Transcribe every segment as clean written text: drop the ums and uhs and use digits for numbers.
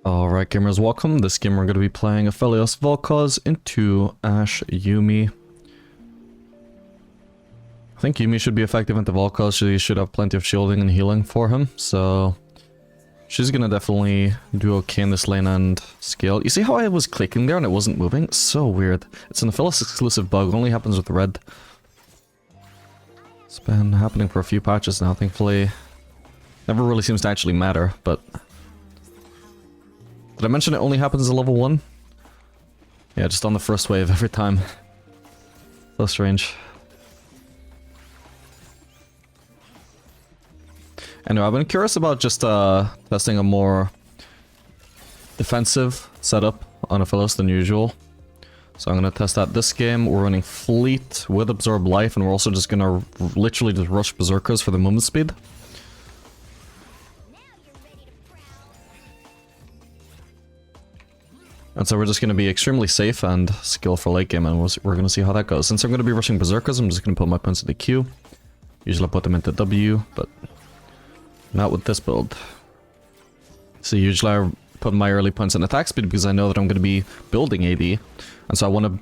Alright gamers, welcome. This game we're going to be playing Aphelios into Ashe Yuumi. I think Yuumi should be effective into Volkos. She should have plenty of shielding and healing for him, so she's gonna definitely do okay in this lane and scale. You see how I was clicking there and it wasn't moving? It's so weird. It's an Aphelios exclusive bug, only happens with red. It's been happening for a few patches now, thankfully. Never really seems to actually matter, but... Did I mention it only happens at level 1? Yeah, just on the first wave every time. So strange. Anyway, I've been curious about just testing a more defensive setup on Aphelios than usual. So I'm gonna test that this game. We're running Fleet with Absorb Life, and we're also just gonna literally just rush Berserkers for the movement speed. And so we're just going to be extremely safe and skillful late game, and we're going to see how that goes. Since I'm going to be rushing Berserkers, I'm just going to put my points into Q. Usually I put them into W, but not with this build. So usually I put my early points in attack speed because I know that I'm going to be building AD. And so I want to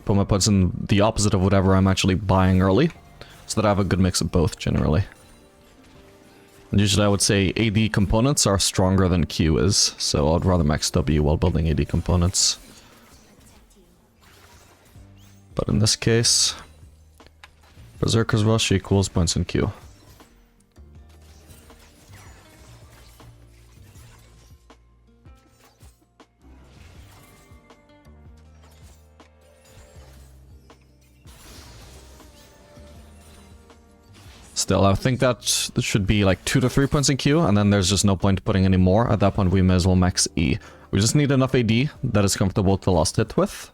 put my points in the opposite of whatever I'm actually buying early, so that I have a good mix of both generally. And usually I would say AD components are stronger than Q is, so I'd rather max W while building AD components. But in this case, Berserker's Rush equals points in Q. Still, I think that should be like 2 to 3 points in Q, and then there's just no point putting any more. At that point, we may as well max E. We just need enough AD that is comfortable to last hit with.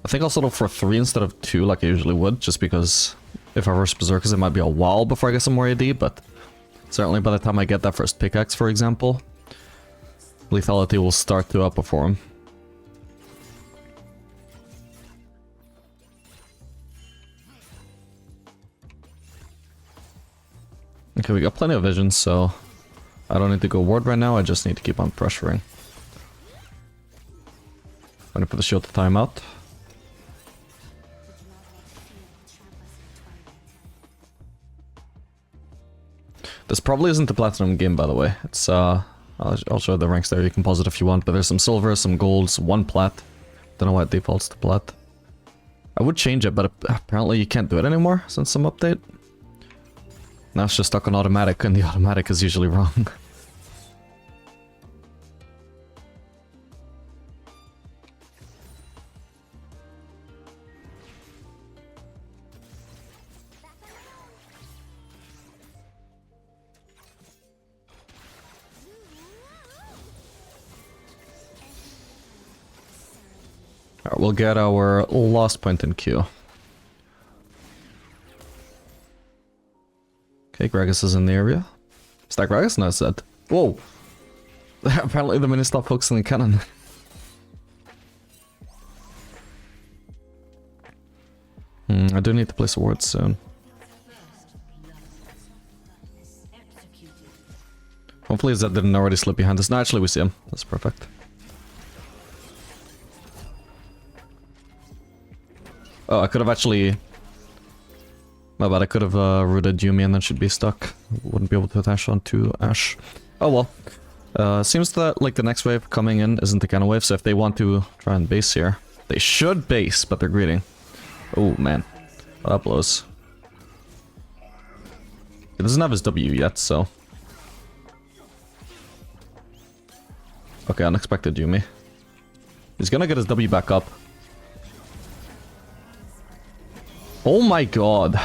I think I'll settle for 3 instead of 2 like I usually would, just because if I rush Berserkers, it might be a while before I get some more AD, but certainly by the time I get that first pickaxe, for example, lethality will start to outperform. Okay, we got plenty of vision, so I don't need to go ward right now, I just need to keep on pressuring. I'm gonna put the shield to time out. This probably isn't the platinum game, by the way. It's I'll show the ranks there, you can pause it if you want, but there's some silver, some golds, 1 plat. Don't know why it defaults to plat. I would change it, but apparently you can't do it anymore since some update. Now it's just stuck on automatic, and the automatic is usually wrong. Alright, we'll get our last point in Q. Okay, Gragas is in the area. Is that Gragas? No, it's dead. Whoa! Apparently the mini stopped focusing the cannon. I do need to place a ward soon. Hopefully Zed didn't already slip behind us. No, actually we see him. That's perfect. Oh, I could have actually... My bad, I could have rooted Yuumi and then she'd be stuck. Wouldn't be able to attach onto Ashe. Oh well. Seems that like the next wave coming in isn't the kind of wave, so if they want to try and base here, they should base, but they're greeting. Oh man. Well, that blows. He doesn't have his W yet, so... Okay, unexpected Yuumi. He's gonna get his W back up. Oh my god.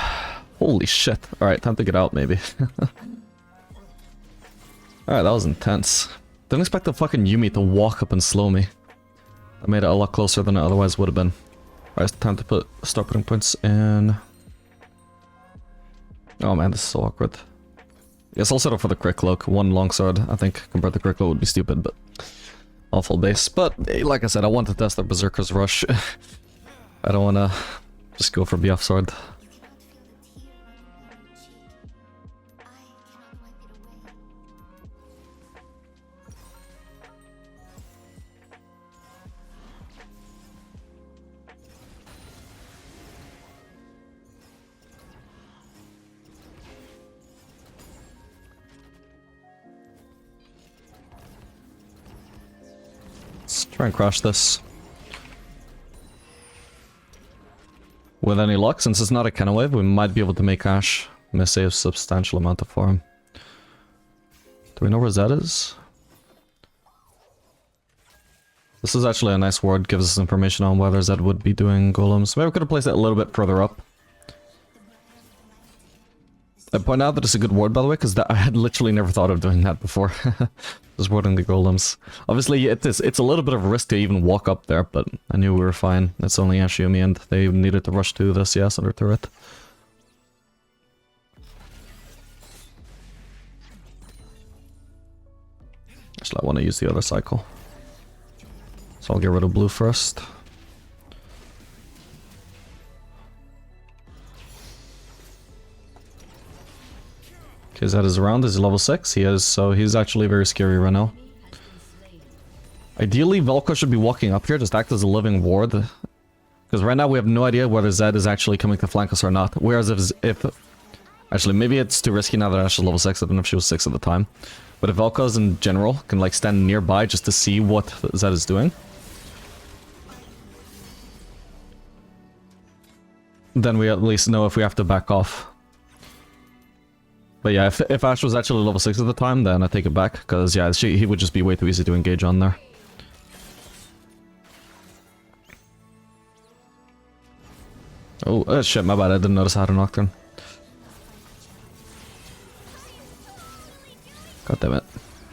Holy shit. Alright, time to get out, maybe. Alright, that was intense. Didn't expect the fucking Yuumi to walk up and slow me. That made it a lot closer than it otherwise would have been. Alright, it's time to start putting points in. Oh man, this is so awkward. Yes, I'll settle for the Crit Cloak. 1 longsword, I think, compared to Crit Cloak would be stupid, but... Awful base. But, like I said, I want to test the Berserker's Rush. I don't want to just go for BF Sword. Let's try and crash this. With any luck, since it's not a cannon wave, we might be able to make Ashe miss a substantial amount of farm. Do we know where Zed is? This is actually a nice ward, gives us information on whether Zed would be doing golems. Maybe we could have placed it a little bit further up. I point out that it's a good ward, by the way, because I had literally never thought of doing that before. Just warding the golems. Obviously, it's a little bit of a risk to even walk up there, but I knew we were fine. It's only Ashiumi, and they needed to rush to the CS under turret. Actually, I want to use the other cycle. So I'll get rid of blue first. Okay, Zed is around. Is he level 6? He is, so he's actually very scary right now. Ideally, Velko should be walking up here, just act as a living ward. Because right now we have no idea whether Zed is actually coming to flank us or not. Whereas if actually, maybe it's too risky now that Ashe is level 6. I don't know if she was 6 at the time. But if Velko's in general can like stand nearby just to see what Zed is doing, then we at least know if we have to back off. But yeah, if Ashe was actually level 6 at the time, then I take it back, because yeah, he would just be way too easy to engage on there. Oh, shit, my bad, I didn't notice I had a Nocturne. God damn it.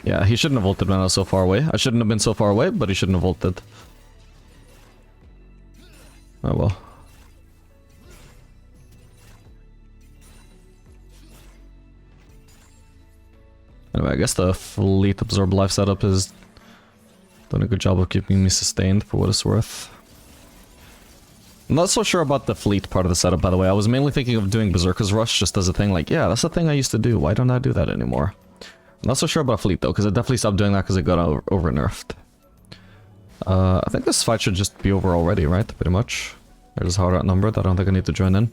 Yeah, he shouldn't have ulted when I was so far away. I shouldn't have been so far away, but he shouldn't have ulted. Oh well. Anyway, I guess the fleet absorb life setup is doing a good job of keeping me sustained for what it's worth. I'm not so sure about the fleet part of the setup, by the way. I was mainly thinking of doing Berserker's Rush just as a thing, like, yeah, that's the thing I used to do. Why don't I do that anymore? I'm not so sure about fleet, though, because I definitely stopped doing that because it got over-nerfed. I think this fight should just be over already, right? Pretty much. They're just hard outnumbered. I don't think I need to join in.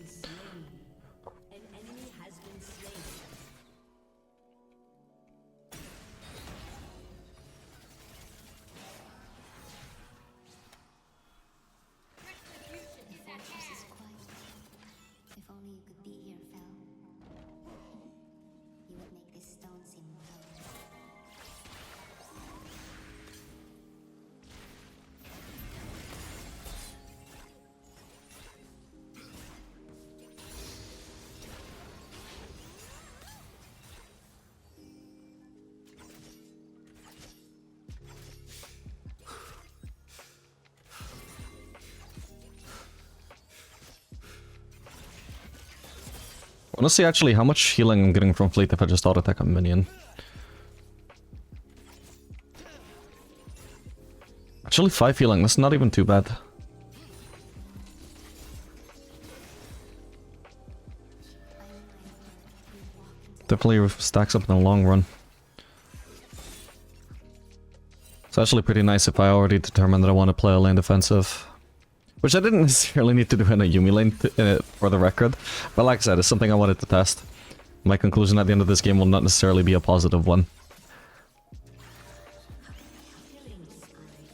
I want to see actually how much healing I'm getting from fleet if I just auto-attack a minion. Actually 5 healing, that's not even too bad. Definitely stacks up in the long run. It's actually pretty nice if I already determined that I want to play a lane defensive. Which I didn't necessarily need to do in a Yuumi lane for the record. But like I said, it's something I wanted to test. My conclusion at the end of this game will not necessarily be a positive one.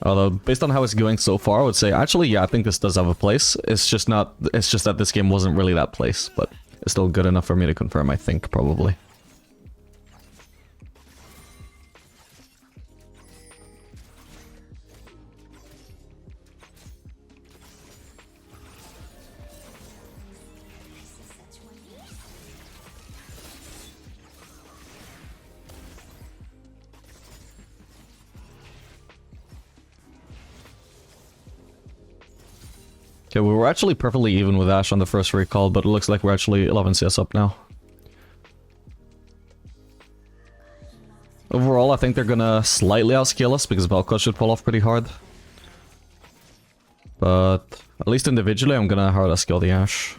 Although, based on how it's going so far, I would say, actually, yeah, I think this does have a place. It's just that this game wasn't really that place, but it's still good enough for me to confirm, I think, probably. Okay, we were actually perfectly even with Ashe on the first recall, but it looks like we're actually 11 CS up now. Overall, I think they're gonna slightly outscale us because Velko should pull off pretty hard. But at least individually, I'm gonna hard outscale the Ashe.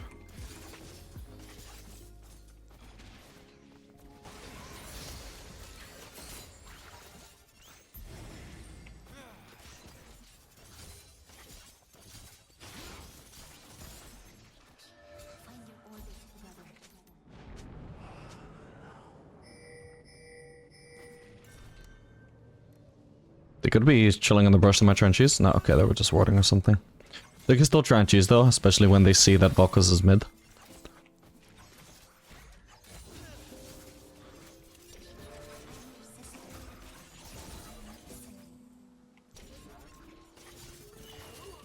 They could be chilling on the brush of my trenches. No, okay, they were just warding or something. They can still trenches though, especially when they see that Volkos is mid.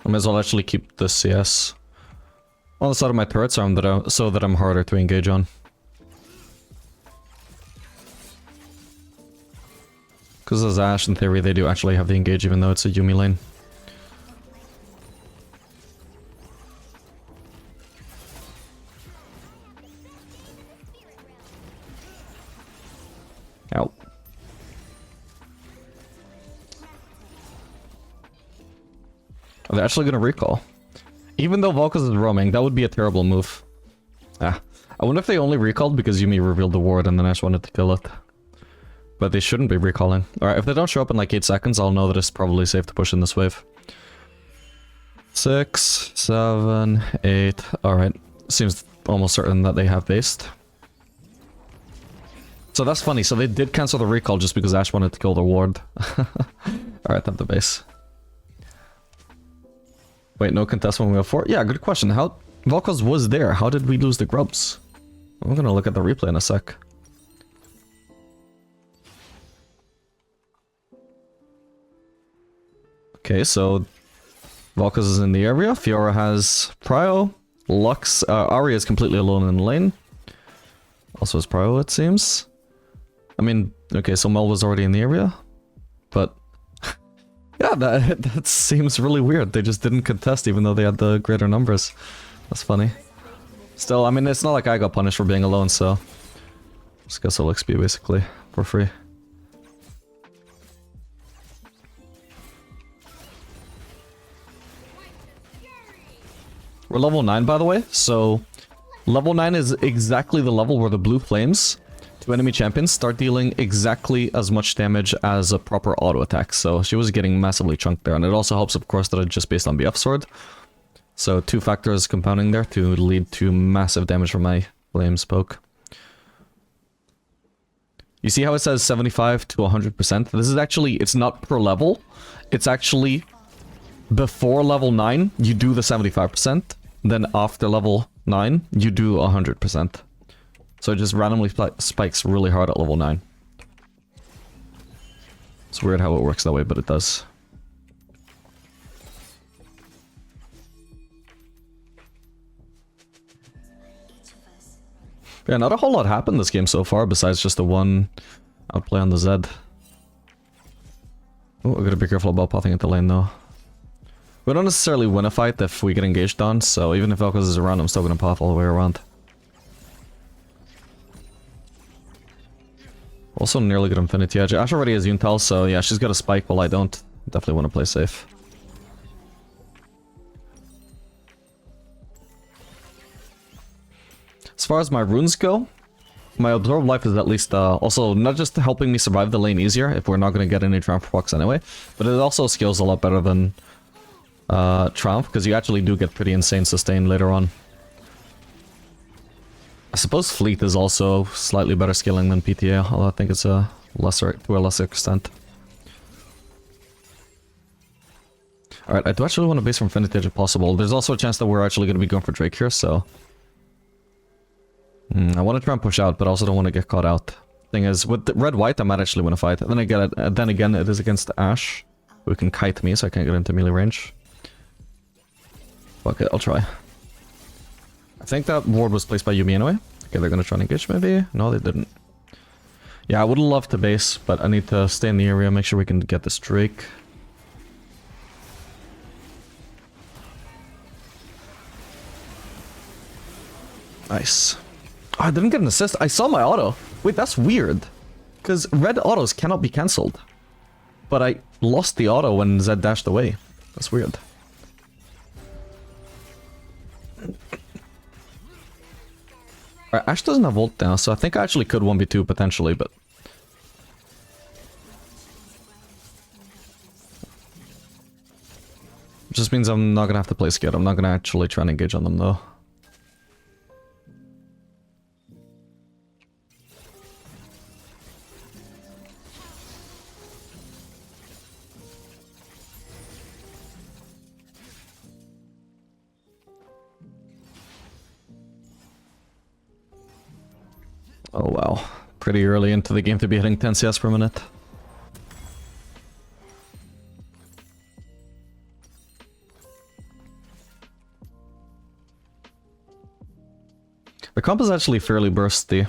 I may as well actually keep the CS on the side of my turret so that I'm harder to engage on. Because as Ashe, in theory, they do actually have the engage even though it's a Yuumi lane. Ow. Are they actually gonna recall? Even though Volkos is roaming, that would be a terrible move. Ah. I wonder if they only recalled because Yuumi revealed the ward and then Ashe wanted to kill it. But they shouldn't be recalling. Alright, if they don't show up in like 8 seconds, I'll know that it's probably safe to push in this wave. 6, 7, 8. Alright. Seems almost certain that they have based. So that's funny. So they did cancel the recall just because Ashe wanted to kill the ward. Alright, then the base. Wait, no contest when we have 4? Yeah, good question. How... Volkos was there. How did we lose the grubs? I'm gonna look at the replay in a sec. Okay, so... Volkos is in the area. Fiora has Prio. Lux... Ahri is completely alone in the lane. Also has Prio, it seems. I mean, okay, so Mel was already in the area. But... yeah, that seems really weird. They just didn't contest even though they had the greater numbers. That's funny. Still, I mean, it's not like I got punished for being alone, so... just got solo XP, basically, for free. We're level 9, by the way, so... level 9 is exactly the level where the blue flames to enemy champions start dealing exactly as much damage as a proper auto attack. So she was getting massively chunked there, and it also helps, of course, that it's just based on BF sword. So 2 factors compounding there to lead to massive damage from my flames poke. You see how it says 75 to 100%? This is actually, it's not per level. It's actually before level 9, you do the 75%. Then after level 9, you do 100%. So it just randomly spikes really hard at level 9. It's weird how it works that way, but it does. Yeah, not a whole lot happened this game so far, besides just the one outplay on the Zed. Oh, I gotta be careful about popping into lane though. We don't necessarily win a fight if we get engaged on, so even if Vel'Koz is around, I'm still gonna pop all the way around. Also nearly got Infinity Edge. Ashe already has Yuntal, so yeah, she's got a spike while I don't. Definitely want to play safe. As far as my runes go, my Absorb Life is at least also not just helping me survive the lane easier if we're not going to get any Triumph procs anyway, but it also scales a lot better than Triumph, because you actually do get pretty insane sustain later on. I suppose Fleet is also slightly better scaling than PTA, although I think it's to a lesser extent. Alright, I do actually want to base from Infinity Edge if possible. There's also a chance that we're actually going to be going for Drake here, so... I want to try and push out, but I also don't want to get caught out. Thing is, with red-white, I might actually win a fight. Then again, it is against Ashe, who can kite me, so I can't get into melee range. Fuck it, I'll try. I think that ward was placed by Yuumi anyway. Okay, they're gonna try and engage maybe? No, they didn't. Yeah, I would love to base, but I need to stay in the area, make sure we can get this Drake. Nice. Oh, I didn't get an assist. I saw my auto. Wait, that's weird. Because red autos cannot be cancelled. But I lost the auto when Zed dashed away. That's weird. Alright, Ashe doesn't have ult now, so I think I actually could 1v2 potentially, but... just means I'm not gonna have to play scared. I'm not gonna actually try and engage on them though. Oh wow. Pretty early into the game to be hitting 10 CS per minute. The comp is actually fairly bursty.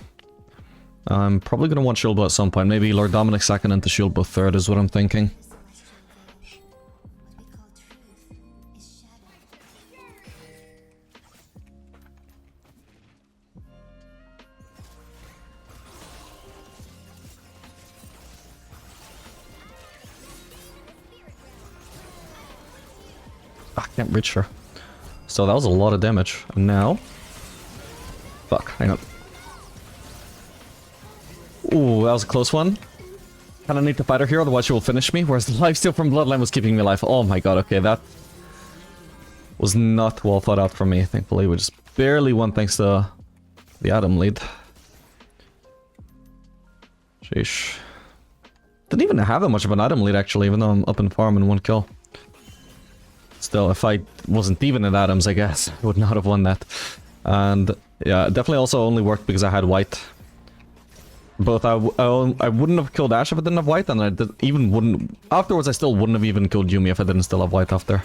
I'm probably gonna want Shieldbow at some point. Maybe Lord Dominic second into Shieldbow third is what I'm thinking. I can't reach her. So that was a lot of damage. And now... Fuck, hang on. Ooh, that was a close one. Kinda need to fight her here, otherwise she will finish me. Whereas the lifesteal from Bloodline was keeping me alive. Oh my god, okay, that was not well thought out from me. Thankfully, we just barely won thanks to the Adam lead. Sheesh. Didn't even have that much of an Adam lead, actually, even though I'm up in farm in 1 kill. Still, if I wasn't even at Adams, I guess, I would not have won that. And yeah, it definitely also only worked because I had white. Both I wouldn't have killed Ash if I didn't have white, and afterwards I still wouldn't have even killed Yuumi if I didn't still have white after.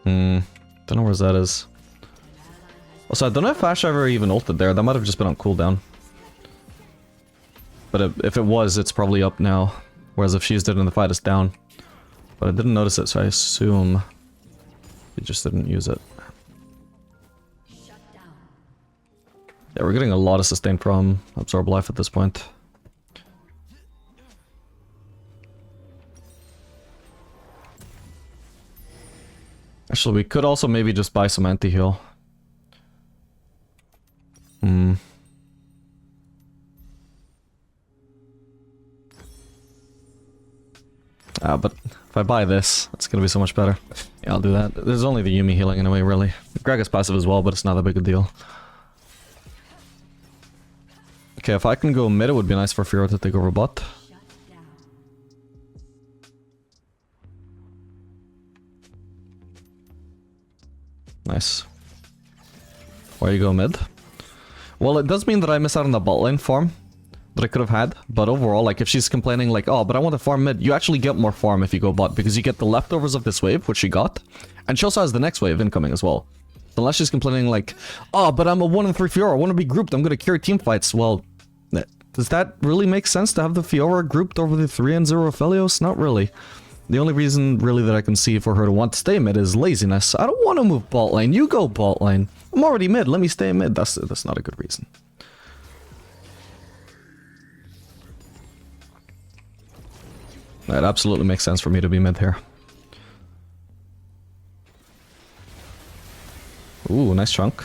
Don't know where that is. Also, I don't know if Ash ever even ulted there. That might have just been on cooldown. But if it was, it's probably up now. Whereas if she's dead in the fight, it's down. But I didn't notice it, so I assume he just didn't use it. Yeah, we're getting a lot of sustain from Absorb Life at this point. Actually, we could also maybe just buy some anti-heal. But if I buy this, it's gonna be so much better. Yeah, I'll do that. There's only the Yuumi healing in a way, really. Greg is passive as well, but it's not that big a deal. Okay, if I can go mid, it would be nice for Firo to take over bot. Nice. Why you go mid? Well, it does mean that I miss out on the bot lane farm that I could have had, but overall, like, if she's complaining like, oh, but I want to farm mid, you actually get more farm if you go bot, because you get the leftovers of this wave, which she got, and she also has the next wave incoming as well. So unless she's complaining like, oh, but I'm a 1 in 3 Fiora, I want to be grouped, I'm going to carry team fights, well, does that really make sense to have the Fiora grouped over the 3 and 0 Aphelios? Not really. The only reason really that I can see for her to want to stay mid is laziness. I don't want to move bot lane, you go bot lane. I'm already mid, let me stay mid. That's not a good reason. It absolutely makes sense for me to be mid here. Ooh, nice chunk.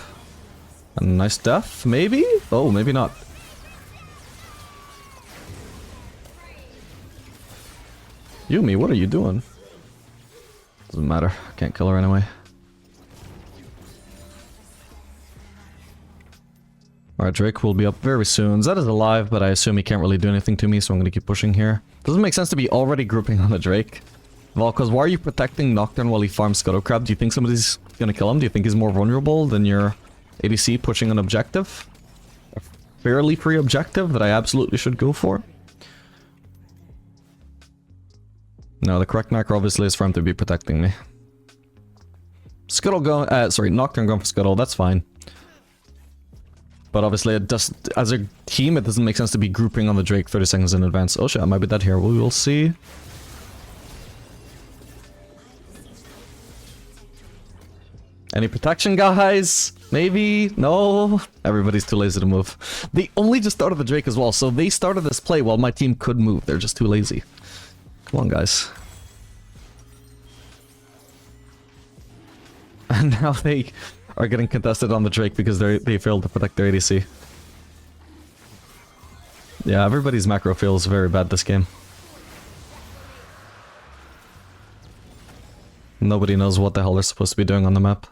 A nice death, maybe? Oh, maybe not. Yuumi, what are you doing? Doesn't matter, can't kill her anyway. Alright, Drake will be up very soon. Zed is alive, but I assume he can't really do anything to me, so I'm gonna keep pushing here. Doesn't make sense to be already grouping on a Drake. Well, because why are you protecting Nocturne while he farms Scuttle Crab? Do you think somebody's gonna kill him? Do you think he's more vulnerable than your ADC pushing an objective? A fairly free objective that I absolutely should go for? No, the correct macro obviously is for him to be protecting me. Scuttle going, Nocturne going for Scuttle, that's fine. But obviously, it does, as a team, it doesn't make sense to be grouping on the Drake 30 seconds in advance. Oh shit, I might be dead here. We will see. Any protection, guys? Maybe? No? Everybody's too lazy to move. They only just started the Drake as well, so they started this play while my team could move. They're just too lazy. Come on, guys. And now they are getting contested on the Drake because they failed to protect their ADC. Yeah, everybody's macro feels very bad this game. Nobody knows what the hell they're supposed to be doing on the map.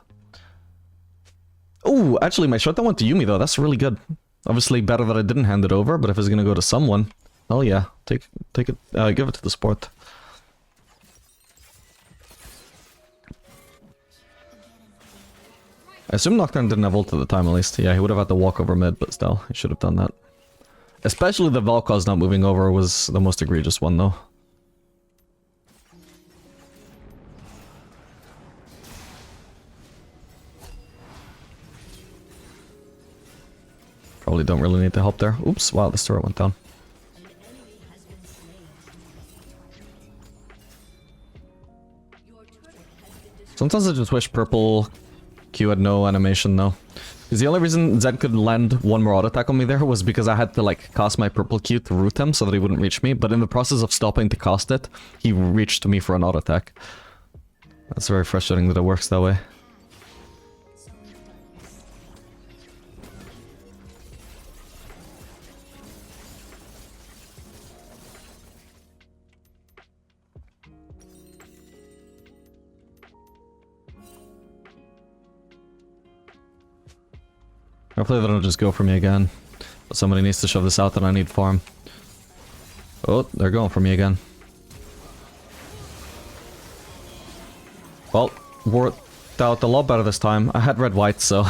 Oh, actually my shutdown went to Yuumi though, that's really good. Obviously better that I didn't hand it over, but if it's gonna go to someone, Oh yeah, take it, give it to the sport. I assume Nocturne didn't have ult at the time, at least. Yeah, he would have had to walk over mid, but still, he should have done that. Especially the Vel'Koz not moving over was the most egregious one, though. Probably don't really need the help there. Oops, wow, this turret went down. Sometimes I just wish purple Q had no animation though. Because the only reason Zed could land one more auto attack on me there was because I had to like cast my purple Q to root him so that he wouldn't reach me, but in the process of stopping to cast it, he reached me for an auto attack. That's very frustrating that it works that way. Hopefully they don't just go for me again. But somebody needs to shove this out and I need farm. Oh, they're going for me again. Well, worked out a lot better this time. I had red-white, so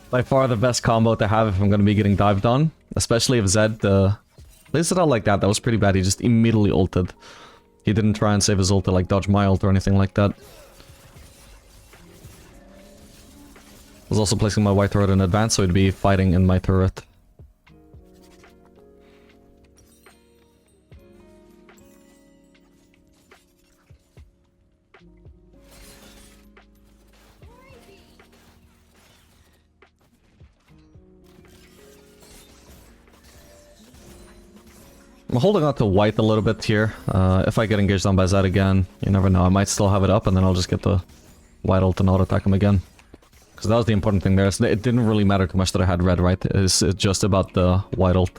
by far the best combo to have if I'm going to be getting dived on. Especially if Zed plays it out like that. That was pretty bad. He just immediately ulted. He didn't try and save his ult to like dodge my ult or anything like that. I was also placing my white turret in advance, so he'd be fighting in my turret. I'm holding on to white a little bit here. If I get engaged on by Zed again, you never know. I might still have it up, and then I'll just get the white ult and auto attack him again. Because that was the important thing there. It didn't really matter too much that I had red, right? It's just about the white ult.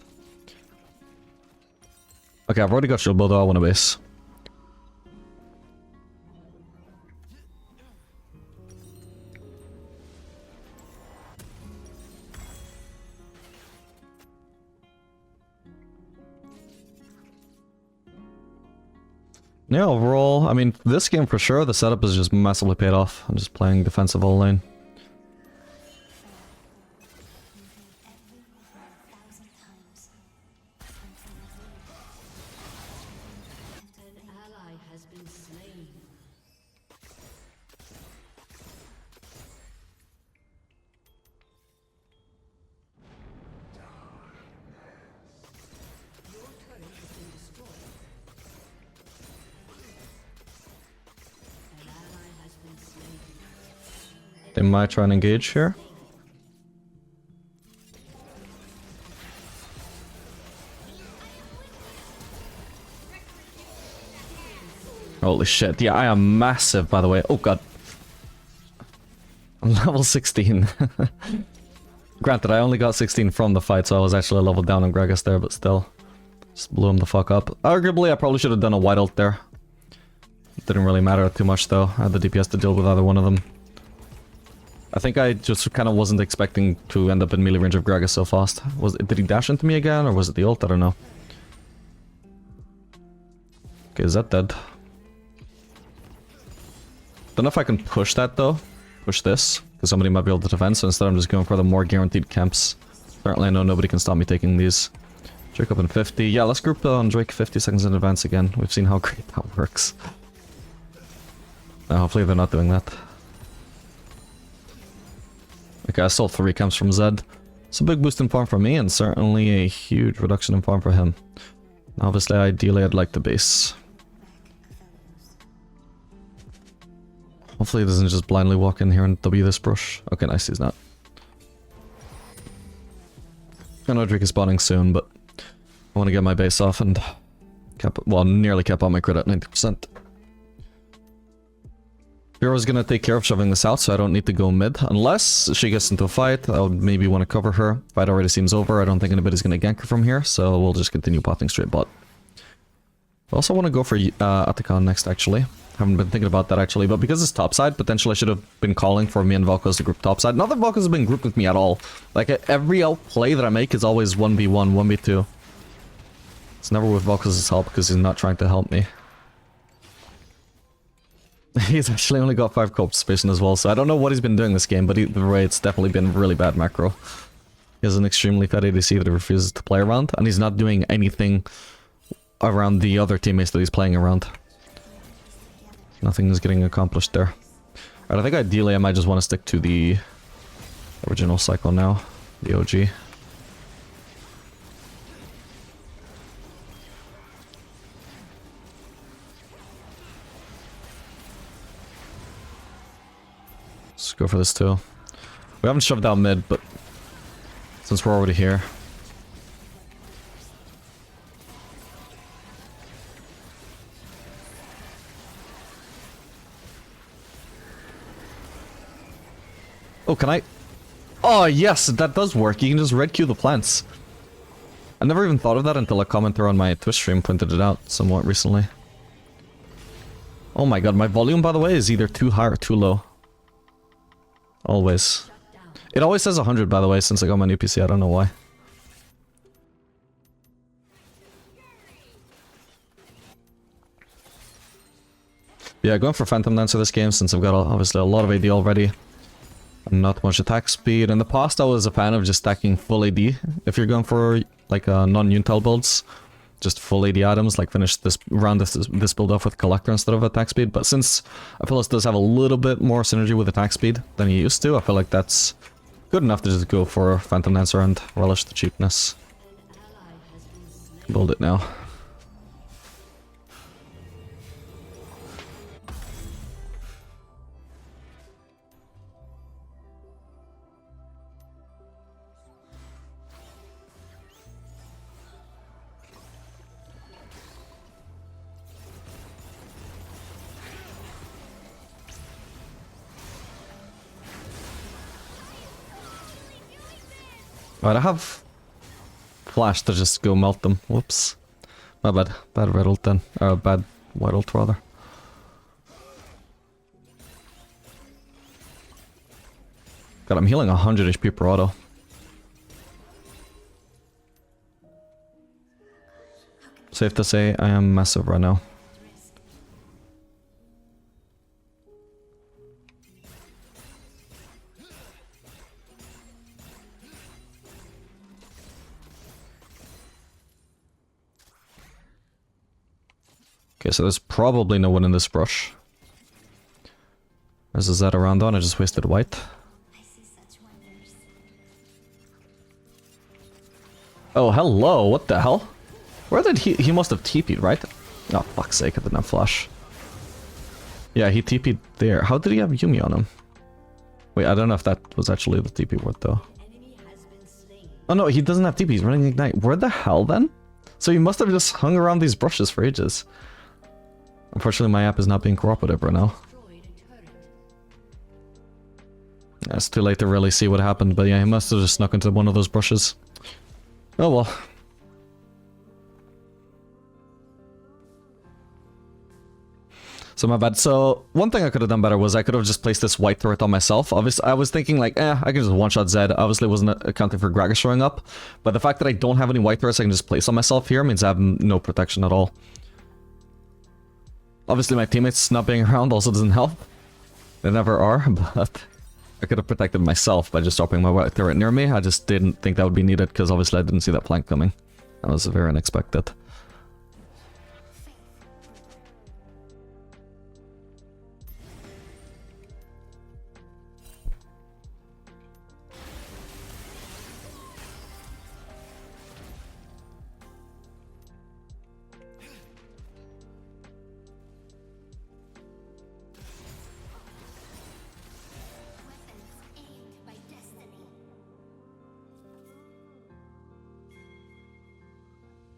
Okay, I've already got shield though. I want to base. Yeah, overall, I mean, this game for sure, the setup is just massively paid off. I'm just playing defensive all lane. They might try and engage here. Holy shit, yeah, I am massive, by the way. Oh god. I'm level 16. Granted, I only got 16 from the fight, so I was actually a level down on Gragas there, but still. Just blew him the fuck up. Arguably, I probably should have done a white ult there. It didn't really matter too much, though. I had the DPS to deal with either one of them. I think I just kind of wasn't expecting to end up in melee range of Gragas so fast. Did he dash into me again, or was it the ult? I don't know. Okay, is that dead? Don't know if I can push that, though. Push this, because somebody might be able to defend, so instead I'm just going for the more guaranteed camps. Certainly I know nobody can stop me taking these. Drake up in 50. Yeah, let's group on Drake 50 seconds in advance again. We've seen how great that works. Hopefully they're not doing that. Okay, I stole 3 camps from Zed. It's a big boost in farm for me, and certainly a huge reduction in farm for him. Obviously, ideally, I'd like the base. Hopefully he doesn't just blindly walk in here and W this brush. Okay, nice, he's not. I know Drake is spawning soon, but I want to get my base off and nearly cap out my crit at 90%. Hero's gonna take care of shoving this out, so I don't need to go mid. Unless she gets into a fight, I would maybe want to cover her. Fight already seems over. I don't think anybody's gonna gank her from here, so we'll just continue potting straight bot. I also want to go for Atacon next, actually. Haven't been thinking about that, actually, but because it's topside, potentially I should have been calling for me and Vel'Koz to group topside. Not that Vel'Koz has been grouped with me at all. Like, every outplay that I make is always 1v1, 1v2. It's never with Volcus' help because he's not trying to help me. He's actually only got 5 co-participation as well, so I don't know what he's been doing this game, but either way, it's definitely been really bad macro. He has an extremely fat ADC that he refuses to play around, and he's not doing anything around the other teammates that he's playing around. Nothing is getting accomplished there. Alright, I think ideally I might just want to stick to the original cycle now, the OG. Let's go for this too. We haven't shoved out mid, but since we're already here. Oh, can I? Oh, yes, that does work. You can just red queue the plants. I never even thought of that until a commenter on my Twitch stream pointed it out somewhat recently. Oh my god, my volume, by the way, is either too high or too low. Always. It always says 100, by the way, since I got my new PC. I don't know why. Yeah, going for Phantom Dancer this game since I've got obviously a lot of AD already. And not much attack speed. In the past I was a fan of just stacking full AD. If you're going for like non-Untel builds, just full AD items, like finish this round, this build off with Collector instead of attack speed. But since Aphelios does have a little bit more synergy with attack speed than he used to, I feel like that's good enough to just go for Phantom Dancer and relish the cheapness. Build it now. Alright, I have flash to just go melt them. Whoops. My bad. Bad red ult then. Bad white ult rather. God, I'm healing 100 HP per auto. Safe to say, I am massive right now. Okay, so there's probably no one in this brush. There's a Zed around on, I just wasted white. Oh, hello, what the hell? Where did he must have TP'd, right? Oh, fuck's sake, I didn't have flash. Yeah, he TP'd there. How did he have Yumi on him? Wait, I don't know if that was actually the TP word, though. Oh no, he doesn't have TP, he's running Ignite. Where the hell, then? So he must have just hung around these brushes for ages. Unfortunately, my app is not being cooperative right now. Yeah, it's too late to really see what happened, but yeah, he must have just snuck into one of those brushes. Oh well. So my bad. So one thing I could have done better was I could have just placed this white turret on myself. Obviously, I was thinking like, I can just one-shot Zed. Obviously, wasn't accounting for Gragas showing up. But the fact that I don't have any white turrets I can just place on myself here means I have no protection at all. Obviously, my teammates not being around also doesn't help. They never are, but I could have protected myself by just dropping my white turret near me. I just didn't think that would be needed because obviously I didn't see that flank coming. That was very unexpected.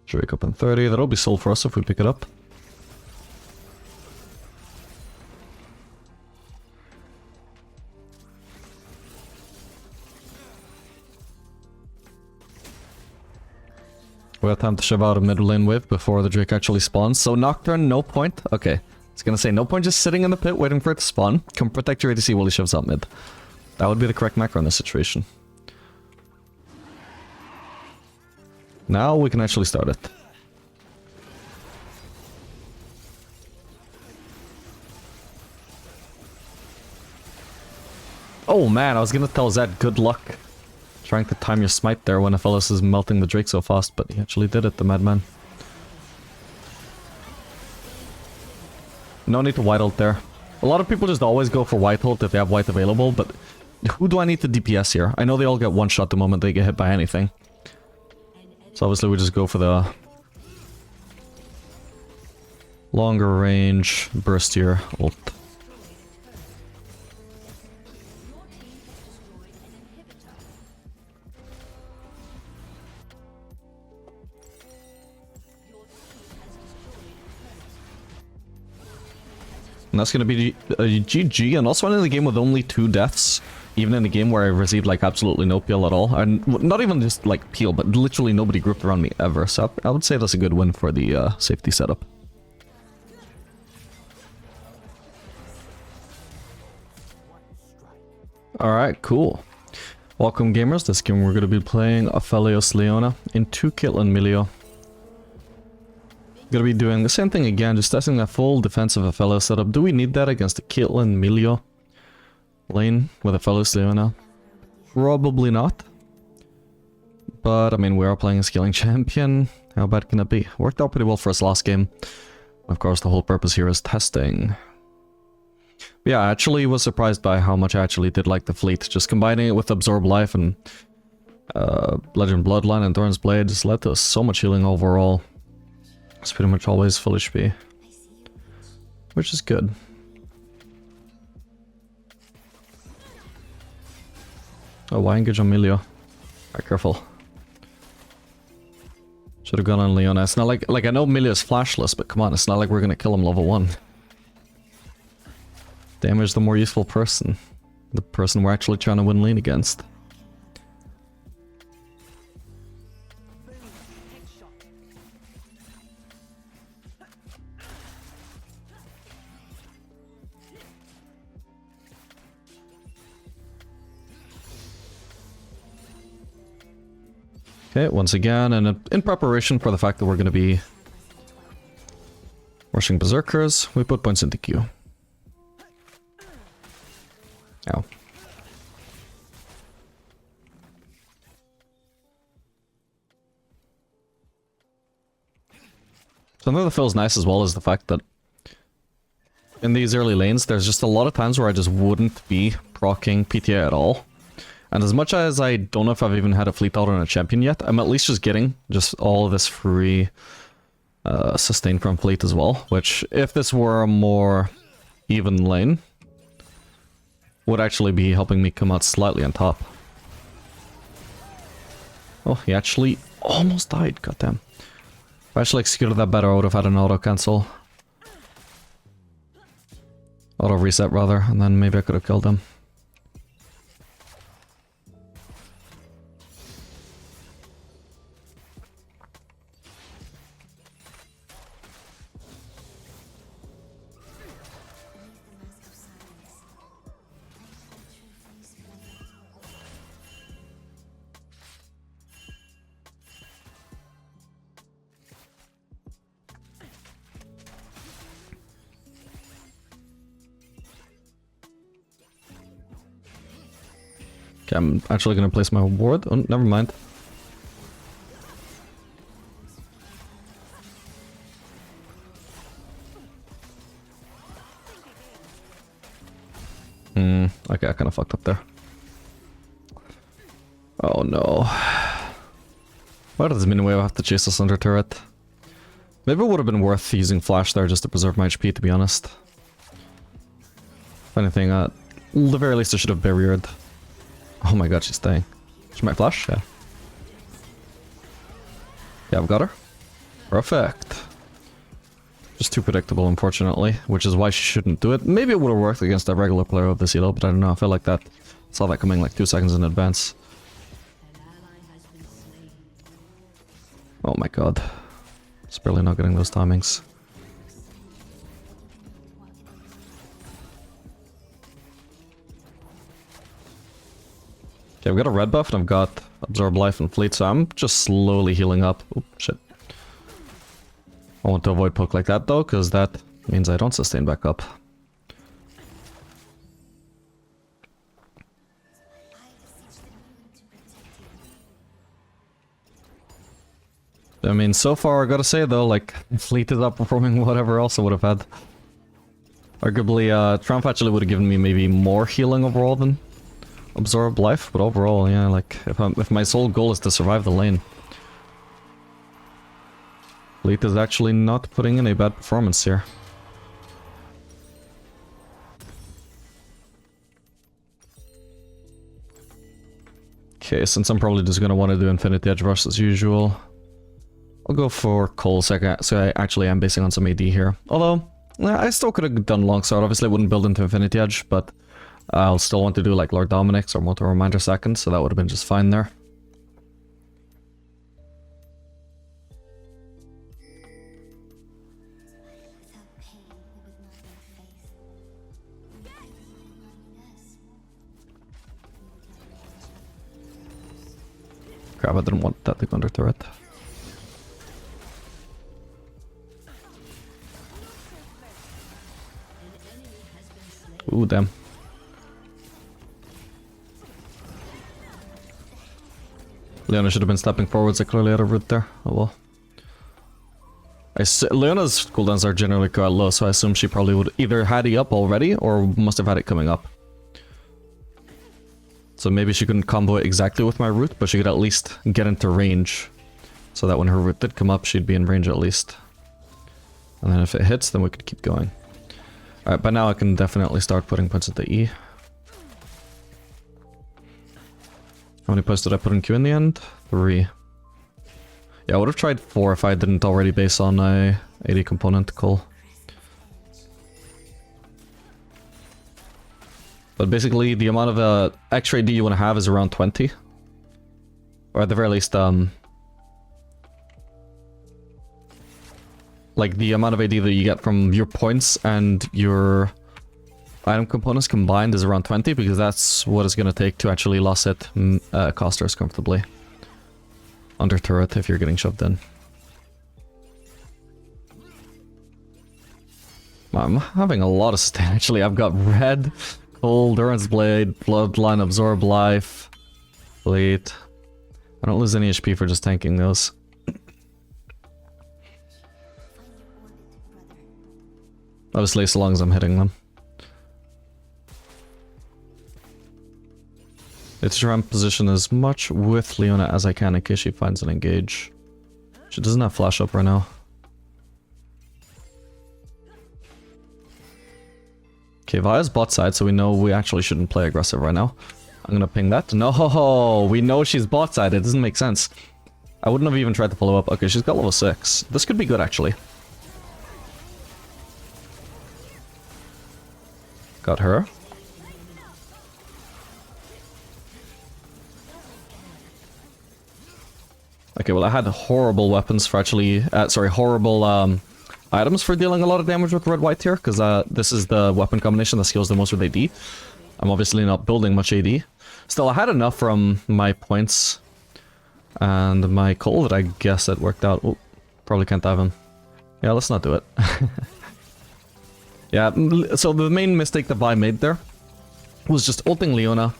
Drake up in 30, that'll be sold for us if we pick it up. We have time to shove out a mid lane wave before the Drake actually spawns. So Nocturne, no point. Okay. I was gonna say, no point just sitting in the pit waiting for it to spawn. Come protect your ADC while he shoves out mid. That would be the correct macro in this situation. Now we can actually start it. Oh man, I was gonna tell Zed good luck trying to time your smite there when Aphelios is melting the Drake so fast, but he actually did it, the madman. No need to white ult there. A lot of people just always go for white ult if they have white available, but who do I need to DPS here? I know they all get one shot the moment they get hit by anything. So obviously we just go for the longer range, burstier ult. And that's going to be a GG, and also in the game with only 2 deaths, even in a game where I received like absolutely no peel at all, and not even just like peel, but literally nobody grouped around me ever, so I would say that's a good win for the safety setup. Alright, cool. Welcome gamers, this game we're going to be playing Aphelios Leona in 2 Caitlyn Milio. Gonna be doing the same thing again, just testing that full defensive Aphelios setup. Do we need that against the Caitlyn Milio lane with Aphelios Leona? Probably not. But I mean, we are playing a scaling champion. How bad can it be? Worked out pretty well for us last game. Of course, the whole purpose here is testing. Yeah, I actually was surprised by how much I actually did like the fleet. Just combining it with Absorb Life and Legend Bloodline and Thorn's Blade just led to so much healing overall. It's pretty much always full HP, which is good. Oh, why engage on Milio? Alright, careful. Should have gone on Leona. It's not like I know Milio's flashless, but come on, it's not like we're gonna kill him level 1. Damage the more useful person. The person we're actually trying to win lane against. Okay, once again, and in preparation for the fact that we're going to be rushing Berserkers, we put points into Q. Ow. Something that feels nice as well is the fact that in these early lanes, there's just a lot of times where I just wouldn't be proccing PTA at all. And as much as I don't know if I've even had a fleet out on a champion yet, I'm at least just getting just all of this free sustain from fleet as well, which if this were a more even lane, would actually be helping me come out slightly on top. Oh, he actually almost died, goddamn. If I actually executed that better, I would have had an auto cancel. Auto reset rather, and then maybe I could have killed him. Okay, I'm actually gonna place my ward. Oh, never mind. Okay, I kinda fucked up there. Oh no. Why does Minwave have to chase us under turret? Maybe it would have been worth using flash there just to preserve my HP, to be honest. If anything, at the very least I should have barriered. Oh my god, she's staying. She might flash? Yeah. Yeah, I've got her. Perfect. Just too predictable, unfortunately, which is why she shouldn't do it. Maybe it would have worked against a regular player of this elo, but I don't know. I feel like that saw that coming like 2 seconds in advance. Oh my god. Just barely not getting those timings. Okay, I've got a red buff and I've got Absorb Life and Fleet, so I'm just slowly healing up. Oh, shit. I want to avoid poke like that though, because that means I don't sustain back up. I mean, so far, I gotta say though, like, Fleet is outperforming whatever else I would have had. Arguably, Triumph actually would have given me maybe more healing overall than Absorb Life, but overall, yeah, like, if my sole goal is to survive the lane, Fleet is actually not putting in a bad performance here. Okay, since I'm probably just gonna want to do Infinity Edge Rush as usual, I'll go for Cole, so I actually am basing on some AD here. Although, I still could have done Longsword. Obviously, I wouldn't build into Infinity Edge, but I'll still want to do like Lord Dominic's or Motor Reminder Second, so that would have been just fine there. Crap, I didn't want that to go under turret. Ooh, damn. Leona should have been stepping forwards. I clearly had a route there. Oh well. Leona's cooldowns are generally quite low, so I assume she probably would either had it up already or must have had it coming up. So maybe she couldn't combo it exactly with my route, but she could at least get into range. So that when her route did come up, she'd be in range at least. And then if it hits, then we could keep going. Alright, by now I can definitely start putting points into E. How many points did I put in Q in the end? 3. Yeah, I would have tried 4 if I didn't already base on a AD component call. But basically, the amount of extra AD you want to have is around 20. Or at the very least, like the amount of AD that you get from your points and your item components combined is around 20, because that's what it's going to take to actually loss hit casters comfortably. Under turret if you're getting shoved in. I'm having a lot of sustain actually. I've got red, cold, Durance Blade, Bloodline, Absorb Life, Fleet. I don't lose any HP for just tanking those. Obviously, so long as I'm hitting them. Let's try and position as much with Leona as I can in case she finds an engage. She doesn't have flash up right now. Okay, Via's bot side, so we know we actually shouldn't play aggressive right now. I'm gonna ping that. No, we know she's bot side. It doesn't make sense. I wouldn't have even tried to follow up. Okay, she's got level 6. This could be good, actually. Got her. Okay, well I had horrible weapons for actually... horrible items for dealing a lot of damage with red-white here, because this is the weapon combination that scales the most with AD. I'm obviously not building much AD. Still, I had enough from my points and my coal that I guess it worked out. Oh, probably can't dive him. Yeah, let's not do it. Yeah, so the main mistake that Vi made there was just ulting Leona.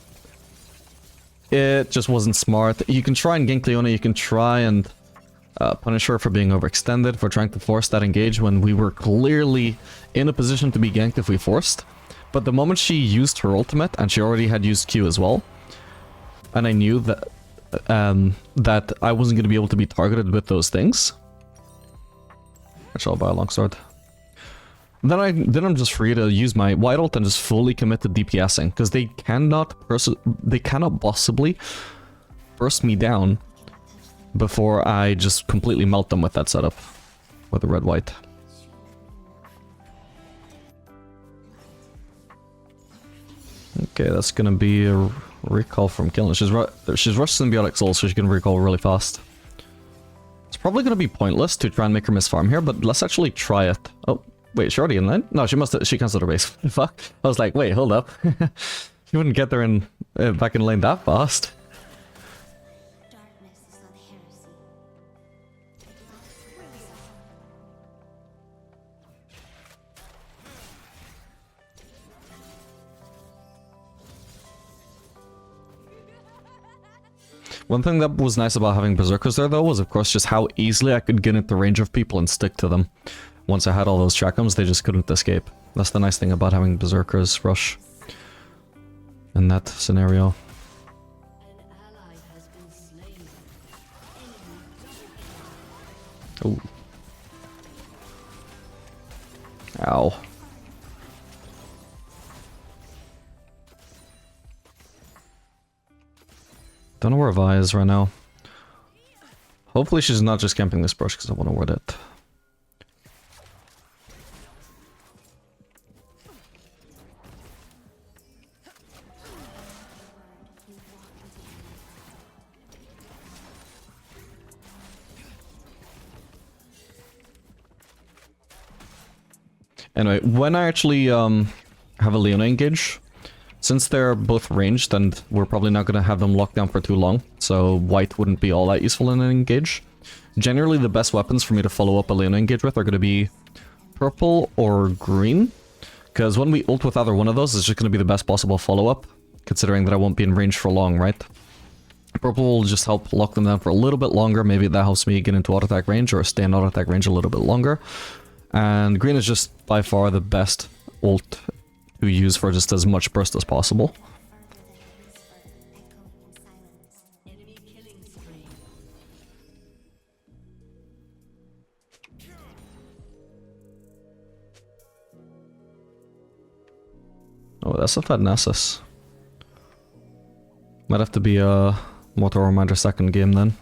It just wasn't smart. You can try and gank Leona, you can try and punish her for being overextended, for trying to force that engage when we were clearly in a position to be ganked if we forced. But the moment she used her ultimate, and she already had used Q as well, and I knew that that I wasn't going to be able to be targeted with those things. Actually, I'll buy a longsword. Then I'm just free to use my white ult and just fully commit to DPSing, because they cannot possibly burst me down before I just completely melt them with that setup with the red-white. Okay, that's gonna be a recall from killing. She's rushed Symbiotic Soul, so she can recall really fast. It's probably gonna be pointless to try and make her miss farm here, but let's actually try it. Oh, wait, she already in lane? No, she cancelled her base. Fuck. I was like, wait, hold up. She wouldn't get there in back in lane that fast. One thing that was nice about having Berserkers there, though, was of course just how easily I could get into range of people and stick to them. Once I had all those Chakams, they just couldn't escape. That's the nice thing about having Berserkers rush in that scenario. Oh. Ow. Don't know where Vi is right now. Hopefully she's not just camping this brush because I want to ward it. Anyway, when I actually have a Leona engage, since they're both ranged and we're probably not going to have them locked down for too long, so white wouldn't be all that useful in an engage. Generally the best weapons for me to follow up a Leona engage with are going to be purple or green, because when we ult with either one of those, it's just going to be the best possible follow-up, considering that I won't be in range for long, right? Purple will just help lock them down for a little bit longer, maybe that helps me get into auto-attack range or stay in auto-attack range a little bit longer. And green is just by far the best ult to use for just as much burst as possible. Oh, that's a fat Nessus. Might have to be a Mortal Reminder second game then.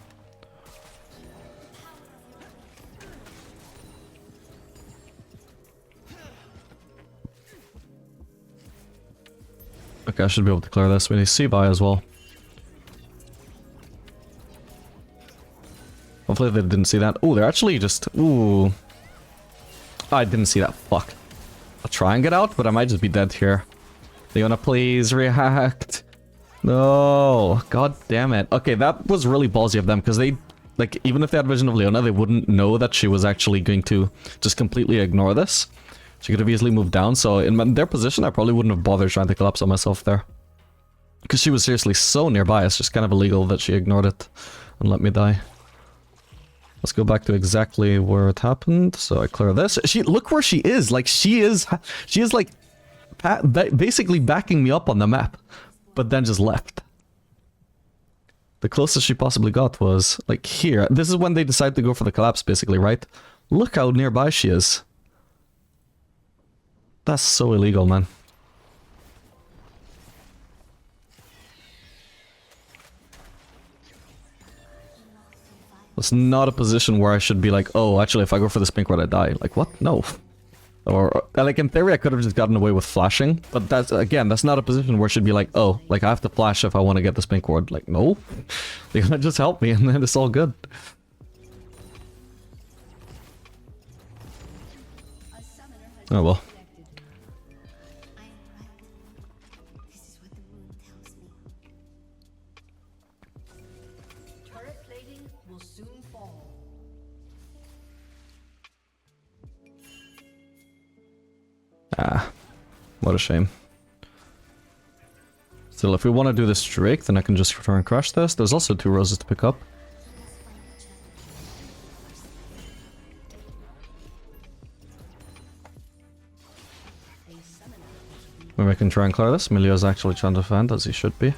Okay, I should be able to clear this. We need C-Buy as well. Hopefully they didn't see that. Oh, they're actually just... Ooh. I didn't see that. Fuck. I'll try and get out, but I might just be dead here. Leona, please react. No. God damn it. Okay, that was really ballsy of them, because they... Like, even if they had vision of Leona, they wouldn't know that she was actually going to just completely ignore this. She could have easily moved down, so in their position, I probably wouldn't have bothered trying to collapse on myself there. Because she was seriously so nearby, it's just kind of illegal that she ignored it and let me die. Let's go back to exactly where it happened, so I clear this. Look where she is, like, she is like, basically backing me up on the map, but then just left. The closest she possibly got was, like, here. This is when they decide to go for the collapse, basically, right? Look how nearby she is. That's so illegal, man. It's not a position where I should be like, oh, actually, if I go for this pink ward, I die. Like, what? No. Or, like, in theory, I could have just gotten away with flashing. But that's, again, that's not a position where I should be like, oh, like, I have to flash if I want to get this pink ward. Like, no. They're gonna just help me, and then it's all good. Oh, well. Ah, what a shame. Still, if we want to do this Drake, then I can just return and crash this. There's also 2 roses to pick up. Maybe I can try and clear this. Milio's actually trying to defend, as he should be.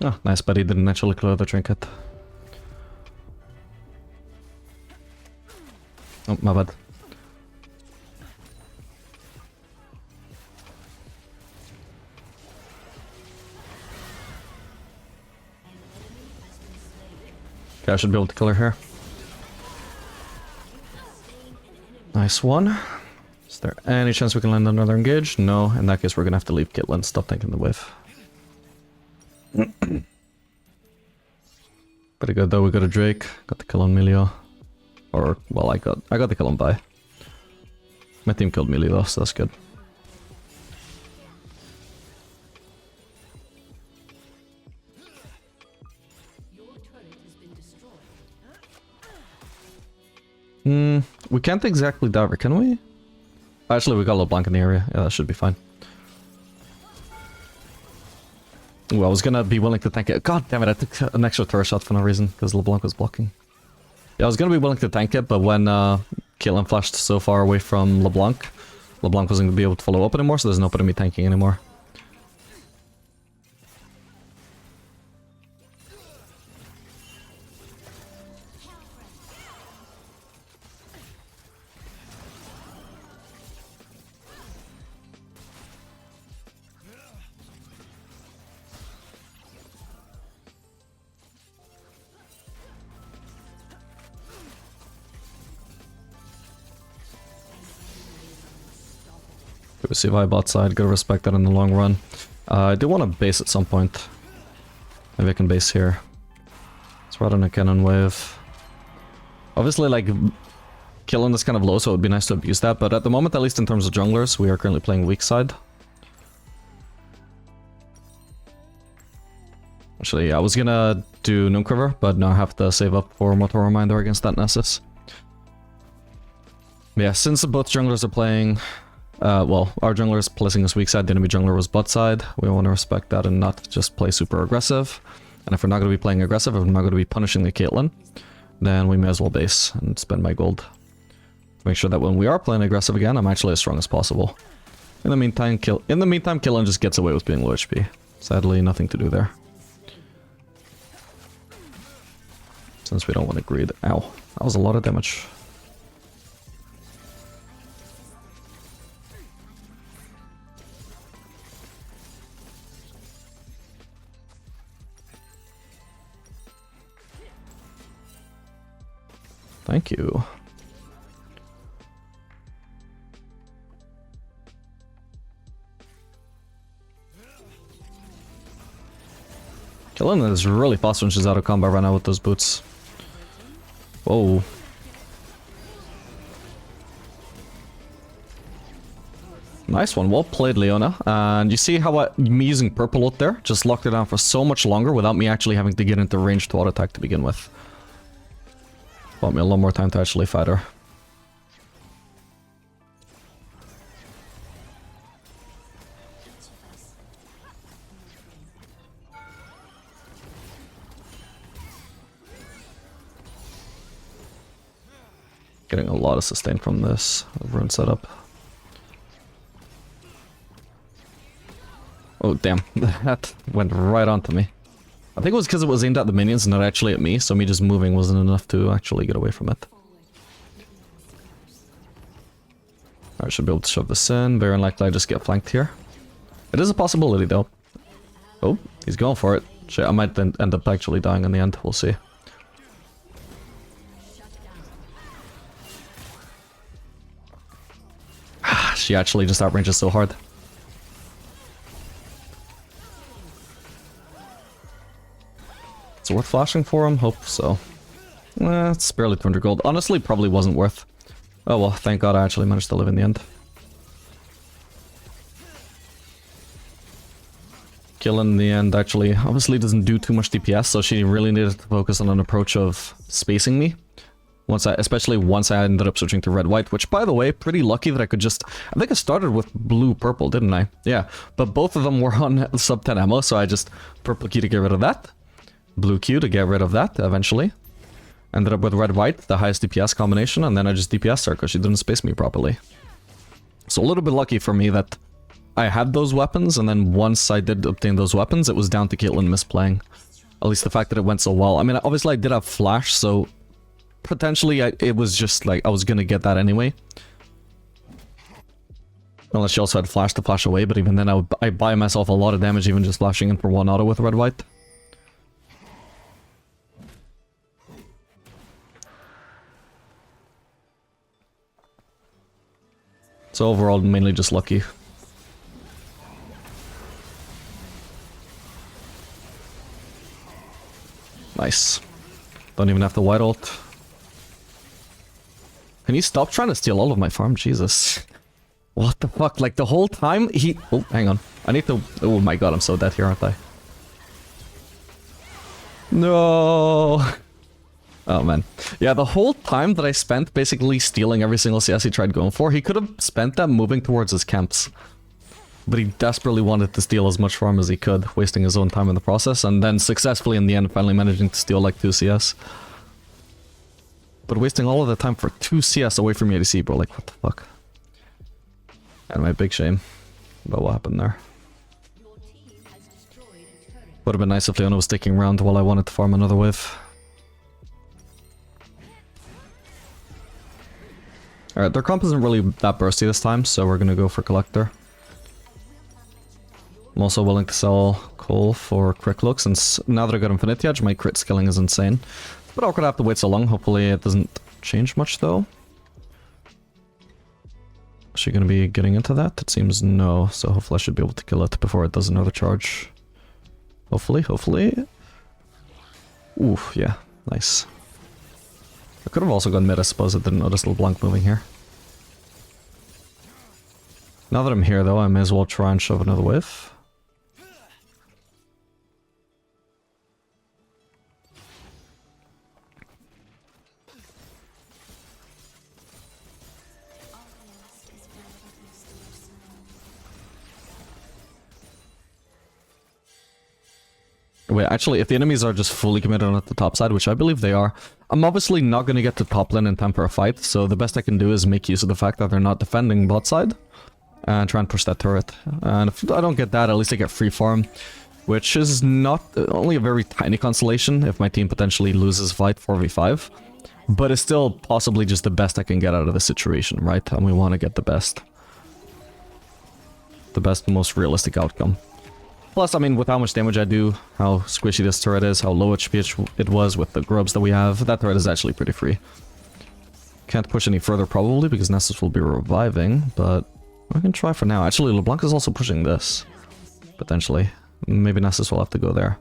Oh, nice, but he didn't actually clear the trinket. Oh, my bad. Okay, I should be able to kill her here. Nice one. Is there any chance we can land another engage? No, in that case we're gonna have to leave Caitlyn. Stop taking the wave. Pretty good though, we got a Drake, got the kill on Milio. Or, well, I got the kill on Vi. My team killed Milio though, so that's good. We can't exactly dive her, can we? Actually, we got LeBlanc in the area. Yeah, that should be fine. Ooh, I was gonna be willing to tank it. God damn it, I took an extra turret shot for no reason, because LeBlanc was blocking. Yeah, I was gonna be willing to tank it, but when Caitlyn flashed so far away from LeBlanc, LeBlanc wasn't gonna be able to follow up anymore, so there's no point in me tanking anymore. We see vibe outside, gotta respect that in the long run. I do want to base at some point. Maybe I can base here. Let's ride on a cannon wave. Obviously, like, killing is kind of low, so it would be nice to abuse that, but at the moment, at least in terms of junglers, we are currently playing weak side. Actually, yeah, I was gonna do Noonquiver, but now I have to save up for Mortal Reminder against that Nessus. Yeah, since both junglers are playing... well, our jungler is placing us weak side, the enemy jungler was bot side. We want to respect that and not just play super aggressive. And if we're not going to be playing aggressive, if we're not going to be punishing the Caitlyn, then we may as well base and spend my gold. To make sure that when we are playing aggressive again, I'm actually as strong as possible. In the meantime, Caitlyn just gets away with being low HP. Sadly, nothing to do there. Since we don't want to greed. Ow, that was a lot of damage. Thank you. Caitlyn is really fast when she's out of combat right now with those boots. Whoa. Nice one, well played, Leona. And you see how me using purple ult there just locked it down for so much longer without me actually having to get into range to auto attack to begin with. Bought me a lot more time to actually fight her. Getting a lot of sustain from this rune setup. Oh damn, that went right onto me. I think it was because it was aimed at the minions and not actually at me, so me just moving wasn't enough to actually get away from it. I should be able to shove this in. Very unlikely I just get flanked here. It is a possibility though. Oh, he's going for it. Shit, I might then end up actually dying in the end, we'll see. She actually just outranges so hard. Is it worth flashing for him? Hope so. It's barely 200 gold. Honestly, probably wasn't worth. Oh well, thank god I actually managed to live in the end. Kill in the end actually obviously doesn't do too much DPS, so she really needed to focus on an approach of spacing me. Especially once I ended up switching to red-white, which by the way, pretty lucky that I could just... I think I started with blue-purple, didn't I? Yeah, but both of them were on sub 10 ammo, so I just purple Q to get rid of that. Blue Q to get rid of that, eventually. Ended up with red-white, the highest DPS combination, and then I just DPS'd her because she didn't space me properly. So a little bit lucky for me that I had those weapons, and then once I did obtain those weapons, it was down to Caitlyn misplaying. At least the fact that it went so well. I mean, obviously I did have flash, so... potentially, it was just like, I was gonna get that anyway. Unless she also had flash to flash away, but even then I buy myself a lot of damage even just flashing in for one auto with red-white. So overall, mainly just lucky. Nice. Don't even have to white ult. Can you stop trying to steal all of my farm? Jesus. What the fuck? Like the whole time he... Oh, hang on. I need to... Oh my god, I'm so dead here, aren't I? No. Oh man. Yeah, the whole time that I spent basically stealing every single CS he tried going for, he could have spent that moving towards his camps. But he desperately wanted to steal as much farm as he could, wasting his own time in the process, and then successfully in the end finally managing to steal like 2 CS. But wasting all of the time for 2 CS away from ADC, bro, like what the fuck? Anyway, big shame about what happened there. Would have been nice if Leona was sticking around while I wanted to farm another wave. Alright, their comp isn't really that bursty this time, so we're gonna go for Collector. I'm also willing to sell Cole for crit look, since now that I got Infinity Edge, my crit skilling is insane. But I'm gonna have to wait so long, hopefully it doesn't change much though. Is she gonna be getting into that? It seems no, so hopefully I should be able to kill it before it does another charge. Hopefully, hopefully. Ooh, yeah, nice. I could have also gone mid, I suppose I didn't notice LeBlanc moving here. Now that I'm here though, I may as well try and shove another wave. Wait, actually, if the enemies are just fully committed on the top side, which I believe they are, I'm obviously not going to get to top lane in time for a fight, so the best I can do is make use of the fact that they're not defending bot side, and try and push that turret. And if I don't get that, at least I get free farm, which is not only a very tiny consolation if my team potentially loses fight 4v5, but it's still possibly just the best I can get out of the situation, right? And we want to get the best. The best, most realistic outcome. Plus, I mean, with how much damage I do, how squishy this turret is, how low HP it was with the grubs that we have, that turret is actually pretty free. Can't push any further probably, because Nessus will be reviving, but I can try for now. Actually, LeBlanc is also pushing this, potentially. Maybe Nessus will have to go there.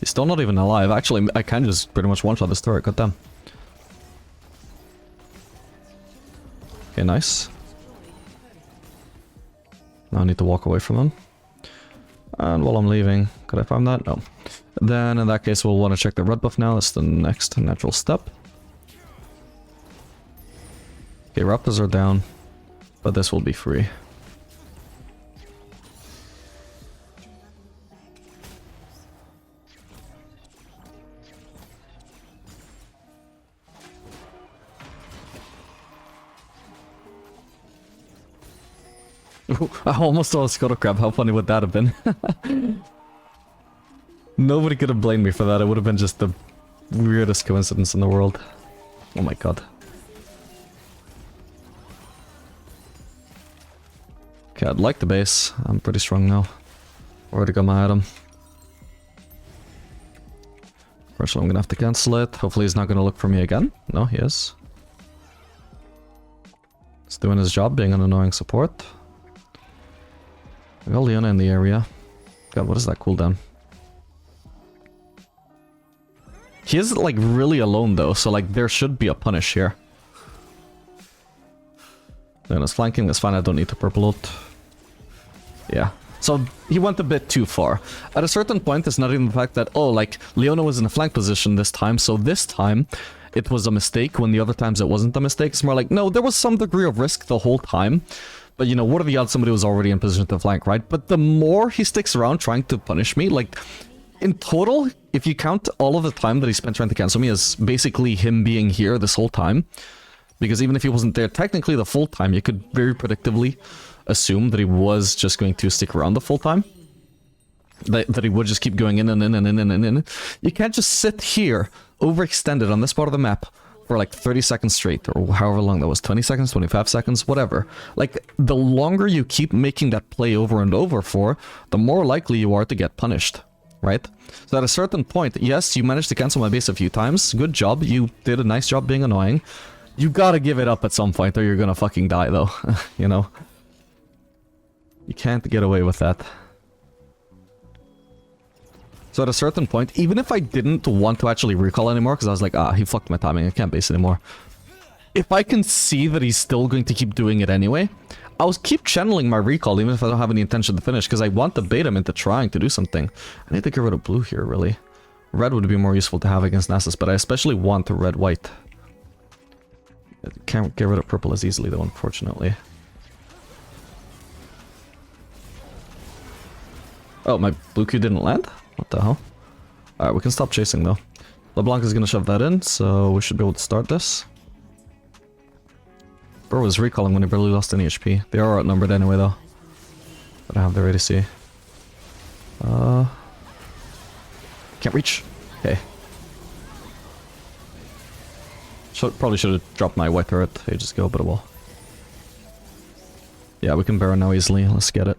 He's still not even alive. Actually, I can just pretty much one-shot this turret, goddamn. Okay, nice. Now I need to walk away from him. And while I'm leaving, could I farm that? No. Then in that case we'll want to check the red buff now. That's the next natural step. Okay, Raptors are down, but this will be free. I almost saw a scuttle crab. How funny would that have been? Nobody could have blamed me for that. It would have been just the weirdest coincidence in the world. Oh my god. Okay, I'd like the base. I'm pretty strong now. Already got my item. First, I'm gonna have to cancel it. Hopefully he's not gonna look for me again. No, he is. He's doing his job, being an annoying support. I got Leona in the area. God, what is that cooldown? He is, like, really alone, though, so, like, there should be a punish here. Leona's flanking, that's fine, I don't need to purple ult. Yeah. So, he went a bit too far. At a certain point, it's not even the fact that, oh, like, Leona was in a flank position this time, so this time it was a mistake, when the other times it wasn't a mistake. It's more like, no, there was some degree of risk the whole time. But, you know, what are the odds somebody was already in position to flank, right? But the more he sticks around trying to punish me, like, in total, if you count all of the time that he spent trying to cancel me as basically him being here this whole time, because even if he wasn't there technically the full time, you could very predictably assume that he was just going to stick around the full time. That he would just keep going in and in and in and in. You can't just sit here, overextended on this part of the map, for like 30 seconds straight, or however long that was, 20 seconds, 25 seconds, whatever. Like, the longer you keep making that play over and over for, the more likely you are to get punished, right? So at a certain point, yes, you managed to cancel my base a few times, good job, you did a nice job being annoying. You gotta give it up at some point or you're gonna fucking die though, you know? You can't get away with that. So at a certain point, even if I didn't want to actually recall anymore, because I was like, ah, he fucked my timing, I can't base anymore. If I can see that he's still going to keep doing it anyway, I was keep channeling my recall even if I don't have any intention to finish because I want to bait him into trying to do something. I need to get rid of blue here, really. Red would be more useful to have against Nasus, but I especially want the red-white. Can't get rid of purple as easily though, unfortunately. Oh, my blue Q didn't land? What the hell? Alright, we can stop chasing though. LeBlanc is gonna shove that in, so we should be able to start this. Bro was recalling when he barely lost any HP. They are outnumbered anyway though. But I have the ADC. Can't reach. Okay. Probably should have dropped my white turret ages ago, but well. Yeah, we can Baron now easily. Let's get it.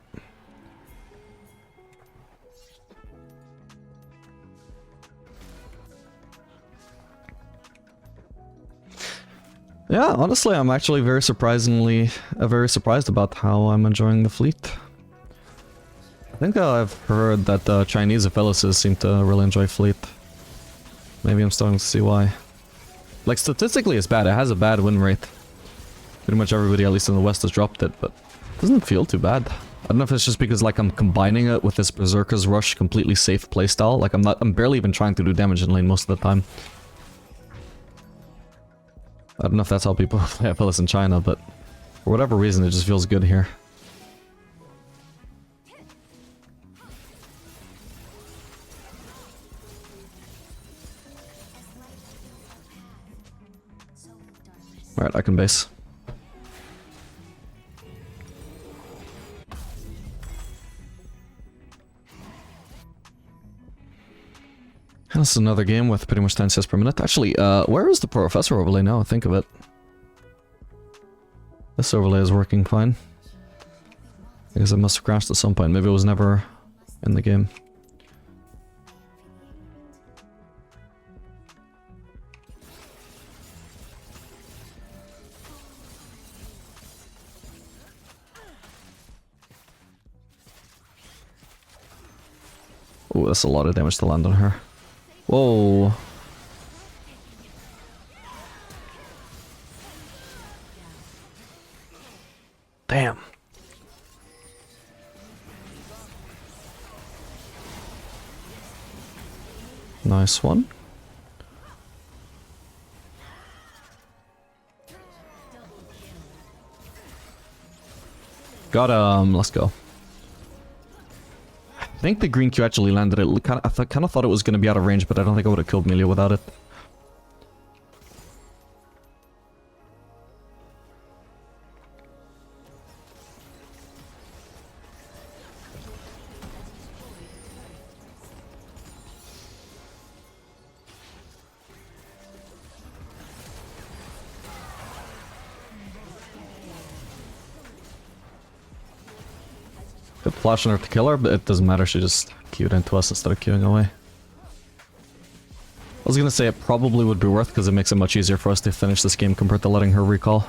Yeah, honestly, I'm actually very surprised about how I'm enjoying the fleet. I think I've heard that Chinese Aphelios seem to really enjoy fleet. Maybe I'm starting to see why. Like, statistically it's bad, it has a bad win rate. Pretty much everybody, at least in the West, has dropped it, but it doesn't feel too bad. I don't know if it's just because, like, I'm combining it with this Berserker's Rush completely safe playstyle. Like, I'm barely even trying to do damage in lane most of the time. I don't know if that's how people play Aphelios in China, but for whatever reason, it just feels good here. Alright, I can base. This is another game with pretty much 10 CS per minute. Actually, where is the Professor overlay now? I think of it. This overlay is working fine. I guess it must have crashed at some point. Maybe it was never in the game. Oh, that's a lot of damage to land on her. Whoa. Damn. Nice one. Got let's go. I think the green Q actually landed it. I kind of thought it was going to be out of range, but I don't think I would have killed Melia without it. Could flash on her to kill her, but it doesn't matter, she just queued into us instead of queuing away. I was gonna say it probably would be worth because it makes it much easier for us to finish this game compared to letting her recall.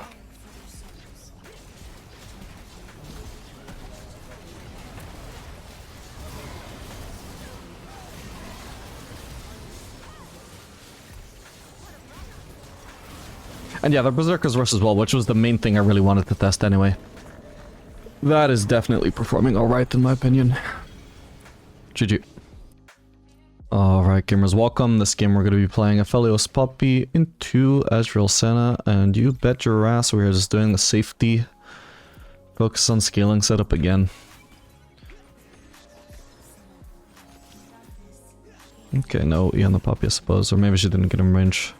And yeah, the Berserker's Rush as well, which was the main thing I really wanted to test anyway. That is definitely performing alright in my opinion. GG. Alright gamers, welcome. This game we're going to be playing Aphelios Poppy into Ezreal Senna, and you bet your ass we're just doing the safety focus on scaling setup again. Okay, no E on the Poppy I suppose, or maybe she didn't get him range.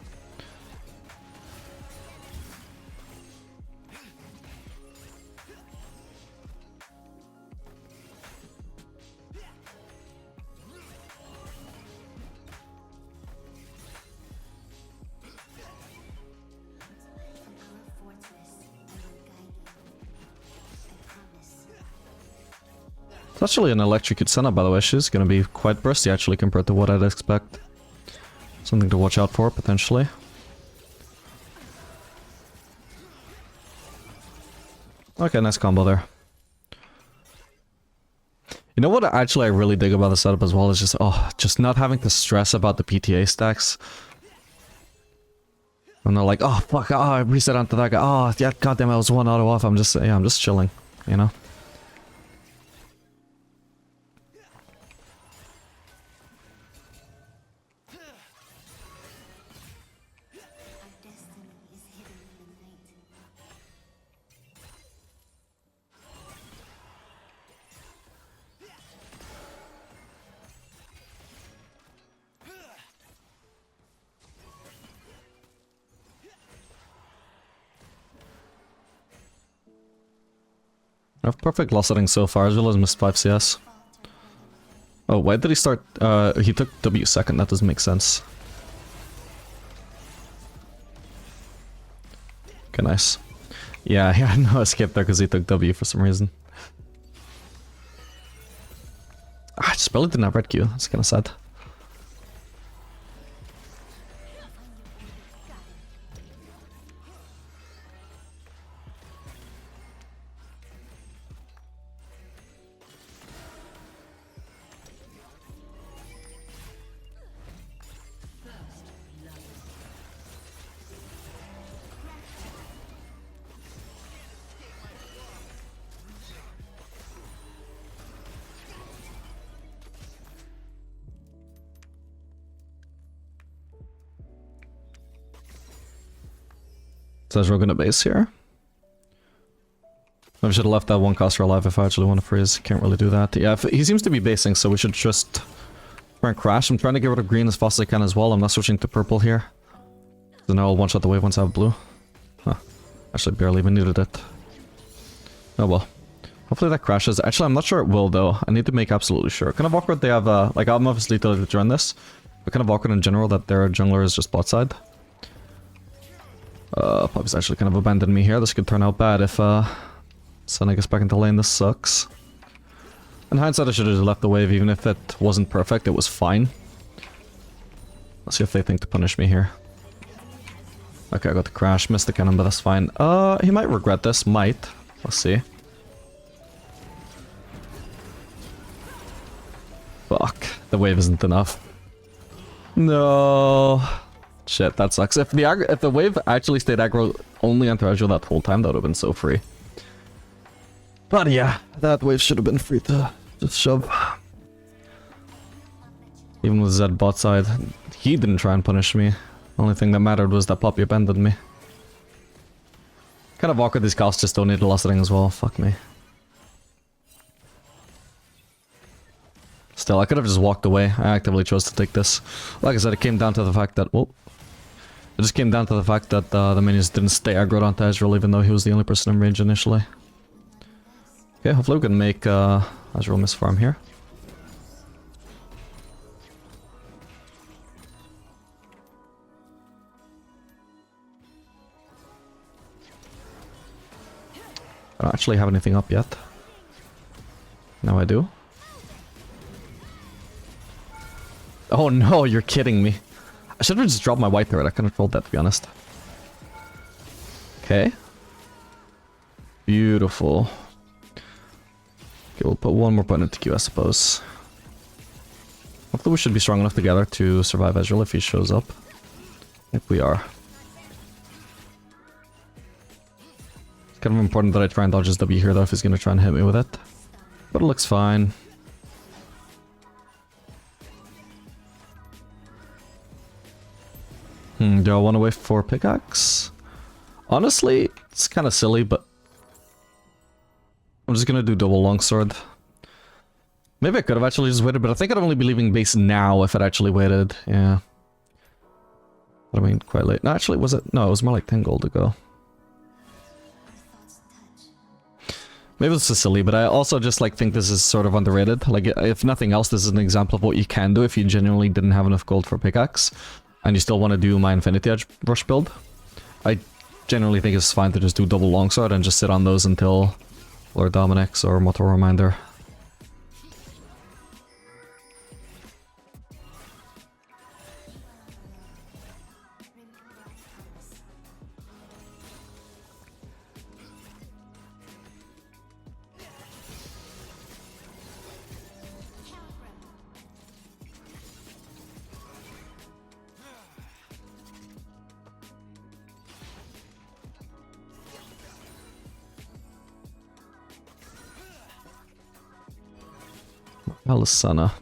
It's actually an electrocute Senna, by the way. She's gonna be quite bursty actually compared to what I'd expect. Something to watch out for, potentially. Okay, nice combo there. You know what actually I really dig about the setup as well is just not having to stress about the PTA stacks. I'm not like, oh fuck, oh I reset onto that guy, oh yeah, goddamn I was one auto off, I'm just chilling. you know? I have perfect loss setting so far, as well as missed 5 CS. Oh, why did he start? He took W second, that doesn't make sense. Okay, nice. Yeah, he had no escape there because he took W for some reason. I just barely didn't have red Q, that's kinda sad. So we're gonna base here. I should have left that one caster alive if I actually want to freeze. Can't really do that. Yeah, he seems to be basing, so we should just try and crash. I'm trying to get rid of green as fast as I can as well. I'm not switching to purple here. So now I'll one-shot the wave once I have blue. Huh. Actually, barely even needed it. Oh well. Hopefully that crashes. Actually, I'm not sure it will though. I need to make absolutely sure. Kind of awkward they have, like I'm obviously to join this. But kind of awkward in general that their jungler is just bot side. Puppy's actually kind of abandoned me here. This could turn out bad if, Sonic gets back into lane. This sucks. In hindsight, I should have left the wave. Even if it wasn't perfect, it was fine. Let's see if they think to punish me here. Okay, I got the crash. Missed the cannon, but that's fine. He might regret this. Might. Let's see. Fuck. The wave isn't enough. No. Shit, that sucks. If the wave actually stayed aggro only on Thrasher that whole time, that would have been so free. But yeah, that wave should have been free to just shove. Even with Zed bot side, he didn't try and punish me. Only thing that mattered was that Poppy abandoned me. Kind of awkward these casts just don't need the loss setting as well. Fuck me. Still, I could have just walked away. I actively chose to take this. Like I said, it came down to the fact that... Whoa. It just came down to the fact that the minions didn't stay aggroed onto Ezreal even though he was the only person in range initially. Okay, hopefully we can make Ezreal miss farm here. I don't actually have anything up yet. Now I do. Oh no, you're kidding me. I should have just dropped my white turret. I couldn't have rolled that, to be honest. Okay. Beautiful. Okay, we'll put one more button into Q, I suppose. Hopefully we should be strong enough together to survive Ezreal if he shows up. I think we are. It's kind of important that I try and dodge his W here though if he's going to try and hit me with it. But it looks fine. Do I want to wait for pickaxe? Honestly, it's kind of silly, but I'm just gonna do double longsword. Maybe I could have actually just waited, but I think I'd only be leaving base now if I'd actually waited. Yeah. I mean, quite late. No, actually, was it? No, it was more like 10 gold ago. Maybe it's just silly, but I also just like think this is sort of underrated. Like, if nothing else, this is an example of what you can do if you genuinely didn't have enough gold for pickaxe. And you still want to do my Infinity Edge rush build. I generally think it's fine to just do double longsword and just sit on those until Lord Dominic's or Motor Reminder. Alisana.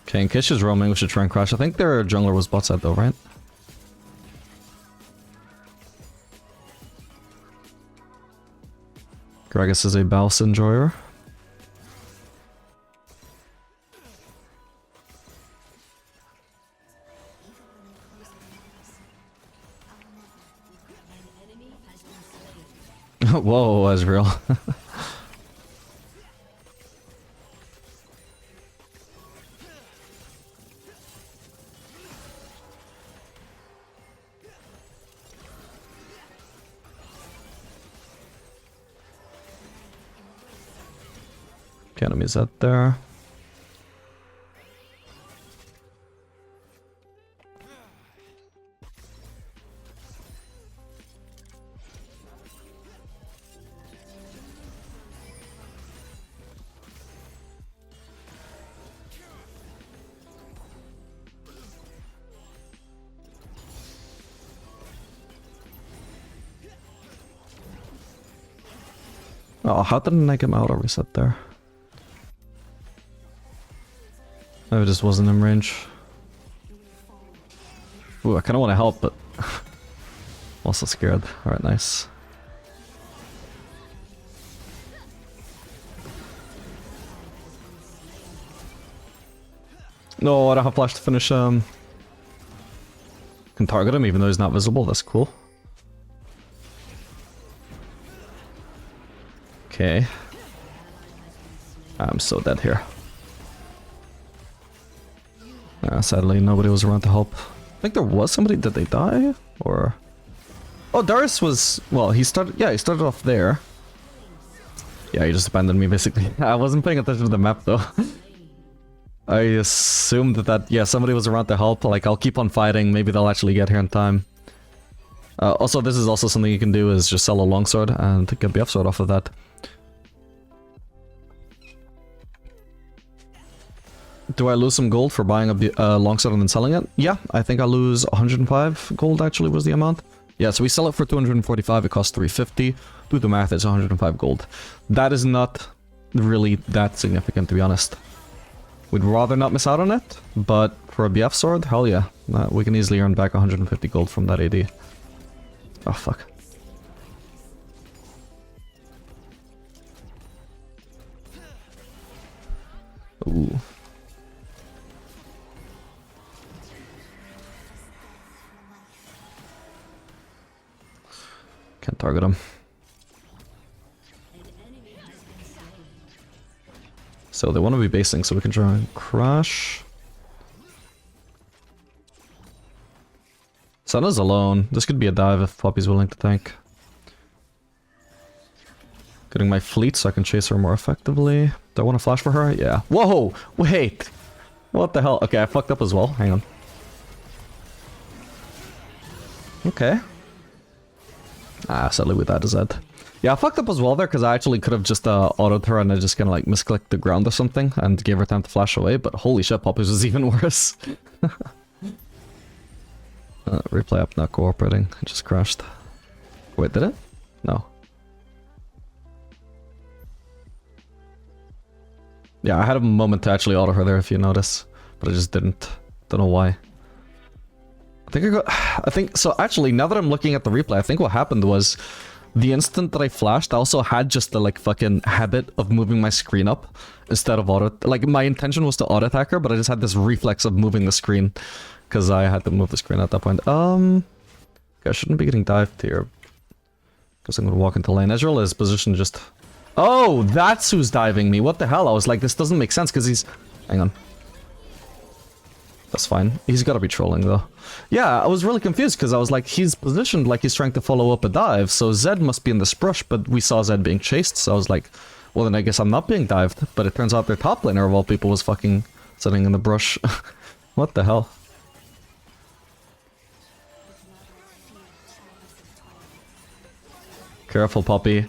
Okay, in case she's roaming, we should try and crash. I think their jungler was bot side though, right? Gragas is a Baus enjoyer. Whoa, Ezreal. Okay, enemies out there. Oh, how didn't I get my auto reset there? Maybe it just wasn't in range. Ooh, I kind of want to help, but also scared. Alright, nice. No, I don't have flash to finish. Can target him even though he's not visible. That's cool. Okay. I'm so dead here. Sadly, nobody was around to help. I think there was somebody. Did they die? Or... Oh, Darius was... Well, he started... Yeah, he started off there. Yeah, he just abandoned me, basically. I wasn't paying attention to the map, though. I assumed that... Yeah, somebody was around to help. Like, I'll keep on fighting. Maybe they'll actually get here in time. Also, this is also something you can do, is just sell a longsword and get BF sword off of that. Do I lose some gold for buying a longsword and then selling it? Yeah, I think I lose 105 gold actually was the amount. Yeah, so we sell it for 245, it costs 350. Do the math, it's 105 gold. That is not really that significant, to be honest. We'd rather not miss out on it, but for a BF sword, hell yeah. We can easily earn back 150 gold from that AD. Oh, fuck. Ooh. Can't target him. So they want to be basing, so we can try and crash. Sana's alone. This could be a dive if Poppy's willing to tank. Getting my fleet so I can chase her more effectively. Do I want to flash for her? Yeah. Whoa! Wait! What the hell? Okay, I fucked up as well. Hang on. Okay. Sadly we died to Zed. Yeah, I fucked up as well there, because I actually could have just autoed her and I just kind of like misclicked the ground or something and gave her time to flash away, but holy shit, Poppy's was even worse. Replay up not cooperating. It just crashed. Wait, did it? No. Yeah, I had a moment to actually auto her there if you notice, but I just didn't. Don't know why. I think so actually, now that I'm looking at the replay, I think what happened was the instant that I flashed, I also had just the like fucking habit of moving my screen up instead of auto. Like my intention was to auto attack her, but I just had this reflex of moving the screen because I had to move the screen at that point. Okay, I shouldn't be getting dived here. Guess I'm gonna walk into lane. Ezreal is positioned just... Oh, that's who's diving me. What the hell? I was like, this doesn't make sense because he's... Hang on. That's fine. He's gotta be trolling though. Yeah, I was really confused because I was like, he's positioned like he's trying to follow up a dive, so Zed must be in this brush, but we saw Zed being chased, so I was like, well then I guess I'm not being dived, but it turns out their top laner of all people was fucking sitting in the brush. What the hell? Careful, Poppy.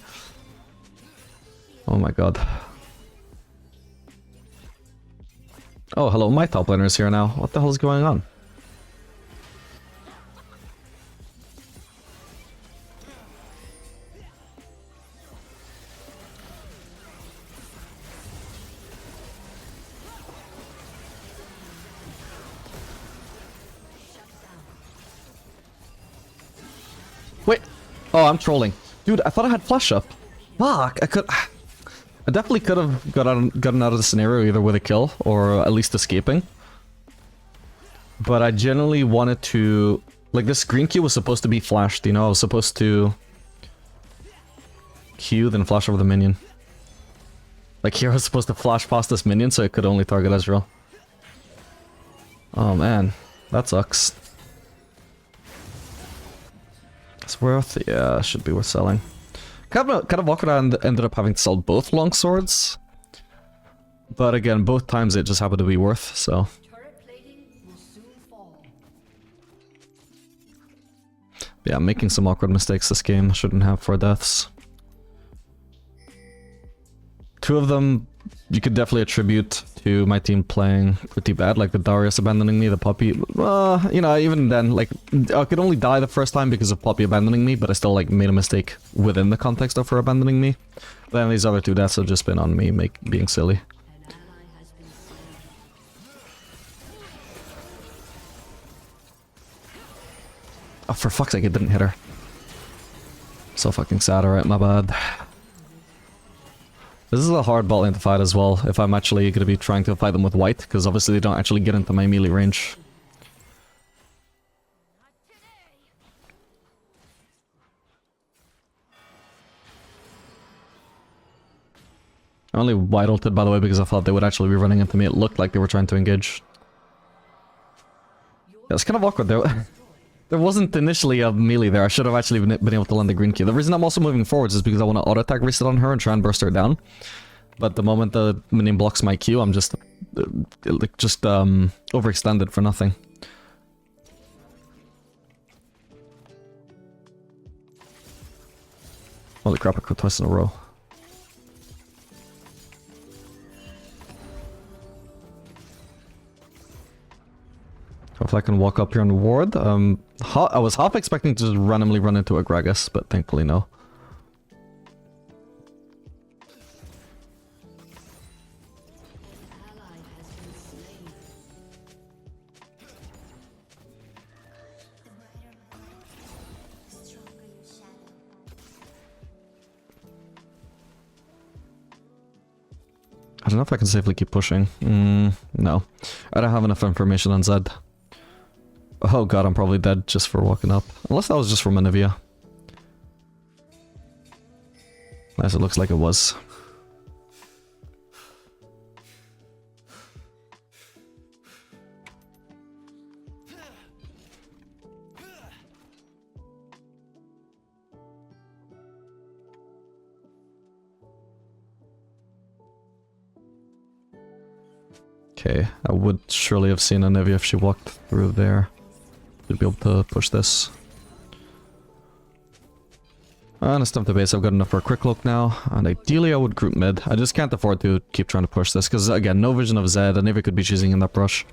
Oh my god. Oh, hello, my top laner is here now. What the hell is going on? Oh, I'm trolling. Dude, I thought I had flash up. Fuck, I definitely could have gotten out of the scenario either with a kill or at least escaping. But I generally wanted to... Like, this green Q was supposed to be flashed, you know? I was supposed to... Q, then flash over the minion. Like, here I was supposed to flash past this minion so it could only target Ezreal. Oh, man. That sucks. It's worth... Yeah, should be worth selling. Kind of awkward I ended up having to sell both longswords. But again, both times it just happened to be worth, so... Yeah, I'm making some awkward mistakes this game. I shouldn't have 4 deaths. 2 of them you could definitely attribute to my team playing pretty bad, like the Darius abandoning me, the Poppy... you know, even then, like, I could only die the first time because of Poppy abandoning me, but I still, like, made a mistake within the context of her abandoning me. Then these other 2 deaths have just been on me being silly. Oh, for fuck's sake, it didn't hit her. So fucking sad, alright, my bad. This is a hard bot lane to fight as well, if I'm actually going to be trying to fight them with white, because obviously they don't actually get into my melee range. I only white ulted, by the way, because I thought they would actually be running into me. It looked like they were trying to engage. Yeah, it's kind of awkward though. There wasn't initially a melee there. I should have actually been able to land the green Q. The reason I'm also moving forwards is because I want to auto-attack reset on her and try and burst her down. But the moment the minion blocks my Q, I'm just overextended for nothing. Holy crap, I crit twice in a row. If I can walk up here and ward, I was half expecting to just randomly run into a Gragas, but thankfully no. I don't know if I can safely keep pushing. No. I don't have enough information on Zed. Oh god, I'm probably dead just for walking up. Unless that was just from Anivia. As it looks like it was. Okay, I would surely have seen Anivia if she walked through there. Should be able to push this. And it's time to base. I've got enough for a quick look now. And ideally I would group mid. I just can't afford to keep trying to push this. Because again, no vision of Zed. Anivia could be choosing in that brush.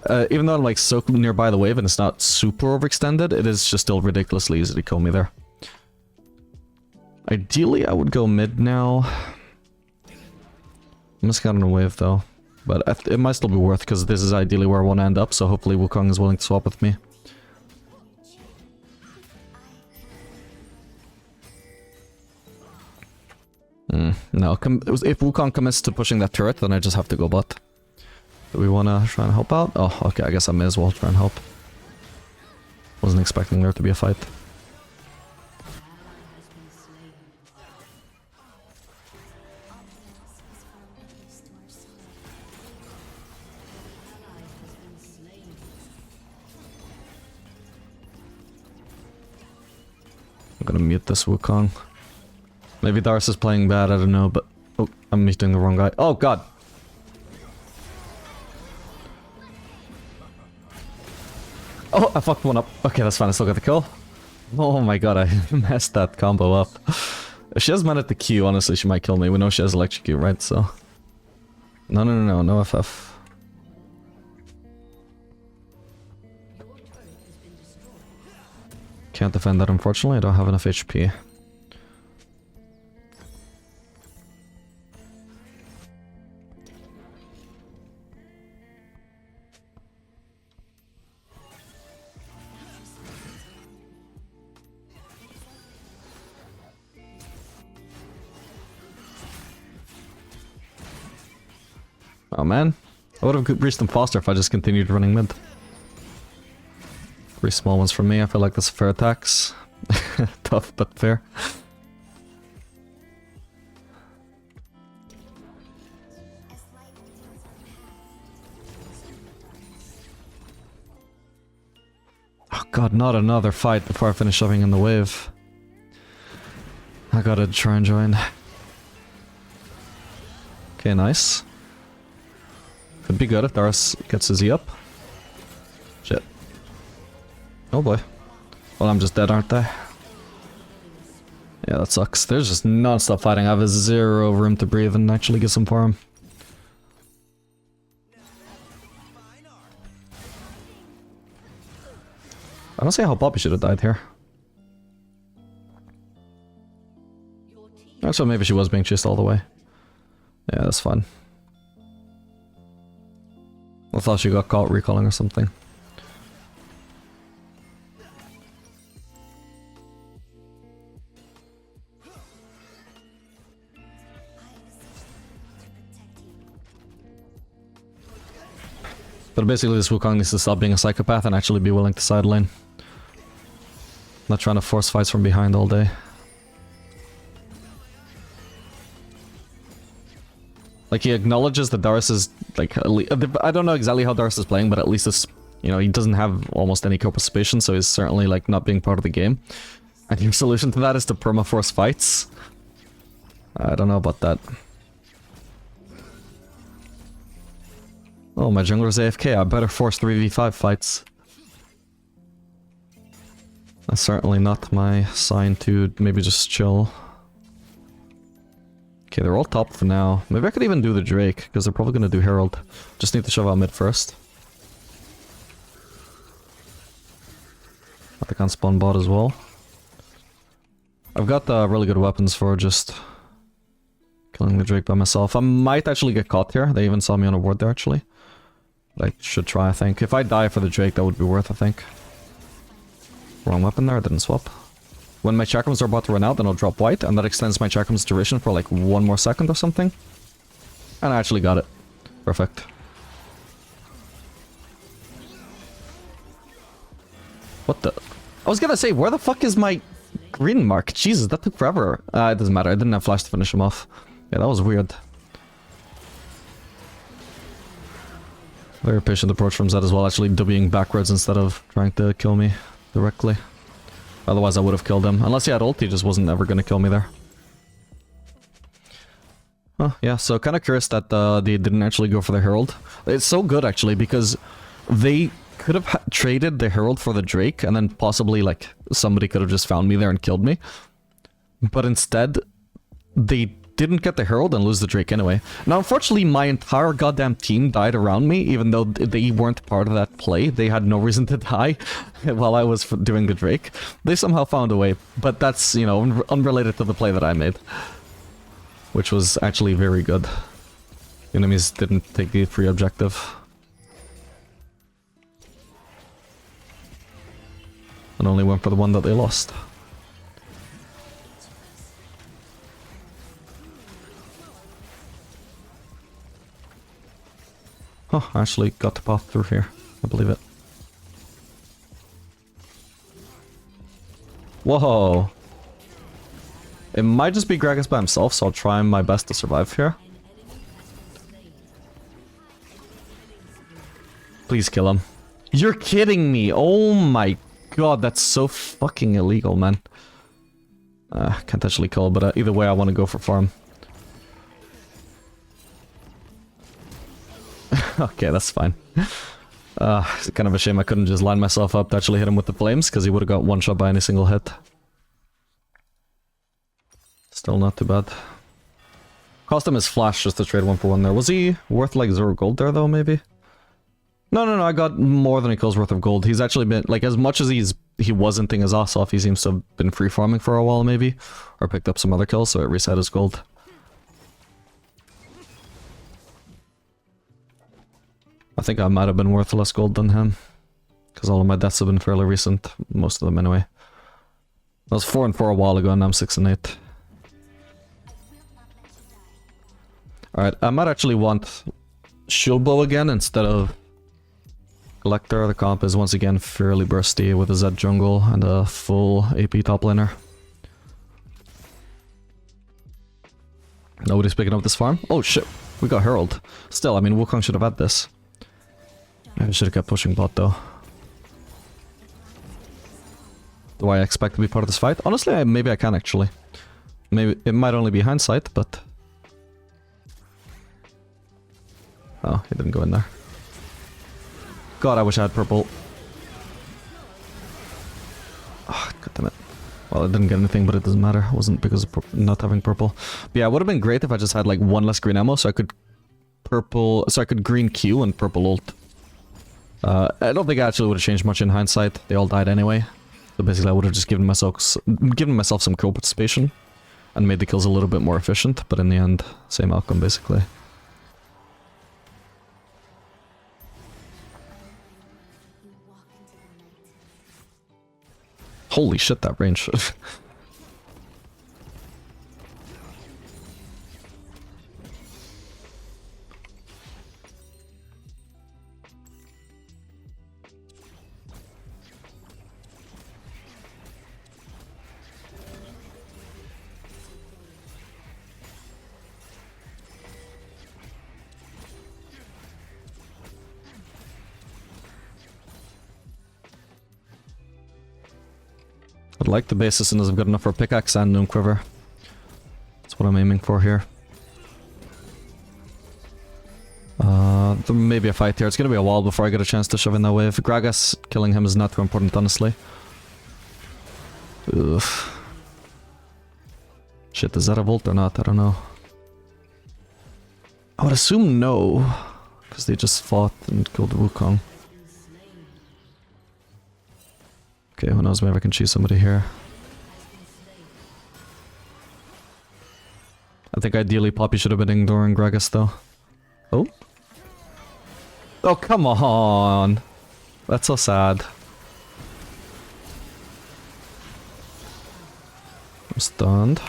Even though I'm like so nearby the wave and it's not super overextended, it is just still ridiculously easy to kill me there. Ideally I would go mid now. I'm just got on a wave though. But it might still be worth because this is ideally where I want to end up. So hopefully Wukong is willing to swap with me. No, if Wukong commits to pushing that turret, then I just have to go bot. Do we want to try and help out? Oh, okay, I guess I may as well try and help. Wasn't expecting there to be a fight. I'm gonna mute this Wukong. Maybe Darius is playing bad, I don't know, but... Oh, I'm muting the wrong guy. Oh, god! Oh, I fucked one up. Okay, that's fine, I still got the kill. Oh my god, I messed that combo up. If she has mana at the Q, honestly, she might kill me. We know she has electrocute, right? So... No FF. Can't defend that, unfortunately. I don't have enough HP. Oh man. I would have reached them faster if I just continued running mid. 3 small ones from me, I feel like that's fair attacks. Tough, but fair. Oh god, not another fight before I finish shoving in the wave. I gotta try and join. Okay, nice. Could be good if Darius gets his E up. Shit. Oh boy. Well, I'm just dead, aren't I? Yeah, that sucks. There's just non-stop fighting. I have 0 room to breathe and actually get some farm. I don't see how Poppy should have died here. So maybe she was being chased all the way. Yeah, that's fine. I thought she got caught recalling or something. But basically this Wukong needs to stop being a psychopath and actually be willing to side lane. Not trying to force fights from behind all day. Like, he acknowledges that Darius is, like, I don't know exactly how Darius is playing, but at least it's, you know, he doesn't have almost any co-participation, so he's certainly, like, not being part of the game. And your solution to that is to perma-force fights? I don't know about that. Oh, my jungler's AFK, I better force 3v5 fights. That's certainly not my sign to maybe just chill. Okay, they're all top for now. Maybe I could even do the Drake, because they're probably going to do Herald. Just need to shove out mid first. I think I can spawn bot as well. I've got really good weapons for just killing the Drake by myself. I might actually get caught here. They even saw me on a ward there, actually. But I should try, I think. If I die for the Drake, that would be worth, I think. Wrong weapon there, I didn't swap. When my chakrams are about to run out, then I'll drop white, and that extends my chakram's duration for like 1 more second or something. And I actually got it. Perfect. What the? I was gonna say, where the fuck is my green mark? Jesus, that took forever. It doesn't matter, I didn't have flash to finish him off. Yeah, that was weird. Very patient approach from Zed as well, actually Wing backwards instead of trying to kill me directly. Otherwise I would have killed him. Unless he had ult, he just wasn't ever gonna kill me there. Oh, yeah, so kind of curious that they didn't actually go for the Herald. It's so good, actually, because they could have traded the Herald for the Drake, and then possibly, like, somebody could have just found me there and killed me. But instead, they didn't get the Herald and lose the Drake anyway. Now, unfortunately, my entire goddamn team died around me, even though they weren't part of that play. They had no reason to die while I was doing the Drake. They somehow found a way, but that's, you know, unrelated to the play that I made. Which was actually very good. The enemies didn't take the free objective. And only went for the one that they lost. Oh, I actually got the path through here. I believe it. Whoa! It might just be Gragas by himself, so I'll try my best to survive here. Please kill him. You're kidding me! Oh my god, that's so fucking illegal, man. Can't actually kill, but either way I want to go for farm. Okay, that's fine. It's kind of a shame I couldn't just line myself up to actually hit him with the flames, because he would have got one shot by any single hit. Still not too bad. Cost him his flash just to trade 1-for-1 there. Was he worth like 0 gold there though, maybe? No, I got more than a kill's worth of gold. He's actually been, like, as much as he was inting his ass off, he seems to have been free farming for a while maybe. Or picked up some other kills, so it reset his gold. I think I might have been worth less gold than him. Because all of my deaths have been fairly recent. Most of them anyway. I was 4 and 4 a while ago and now I'm 6 and 8. Alright, I might actually want shield bow again instead of Collector. The comp is once again fairly bursty with a Z jungle and a full AP top laner. Nobody's picking up this farm. Oh shit, we got Herald. Still, I mean, Wukong should have had this. Maybe I should have kept pushing bot though. Do I expect to be part of this fight? Honestly, maybe I can actually. Maybe it might only be hindsight, but... Oh, he didn't go in there. God, I wish I had purple. Oh, God damn it. Well, I didn't get anything, but it doesn't matter. It wasn't because of not having purple. But yeah, it would have been great if I just had like one less green ammo, so I could green Q and purple ult. I don't think I actually would have changed much in hindsight. They all died anyway. So basically I would have just given myself some kill participation and made the kills a little bit more efficient, but in the end, same outcome basically. Holy shit, that range. I'd like the base as soon as I've got enough for a pickaxe and Noon Quiver. That's what I'm aiming for here. There may be a fight here. It's gonna be a while before I get a chance to shove in that wave. Gragas killing him is not too important, honestly. Oof. Shit, is that a Volt or not? I don't know. I would assume no, because they just fought and killed Wukong. Okay, who knows, maybe I can cheese somebody here. I think ideally Poppy should have been ignoring Gragas though. Oh? Oh, come on! That's so sad. I'm stunned.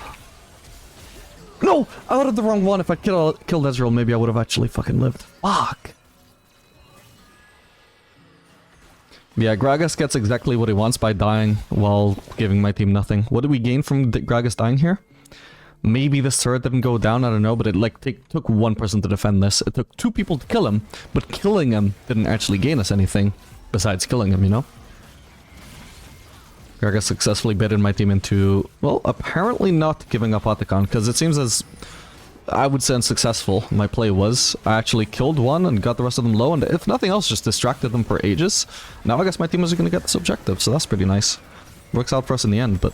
No! I ordered the wrong one. If I killed Ezreal, maybe I would have actually fucking lived. Fuck! Yeah, Gragas gets exactly what he wants by dying while giving my team nothing. What did we gain from Gragas dying here? Maybe this turret didn't go down, I don't know, but it like took one person to defend this. It took 2 people to kill him, but killing him didn't actually gain us anything besides killing him, you know? Gragas successfully baited my team into, well, apparently not giving up Otacon, because it seems as I would say unsuccessful my play was. I actually killed one and got the rest of them low, and if nothing else, just distracted them for ages. Now I guess my team is going to get this objective, so that's pretty nice. Works out for us in the end, but...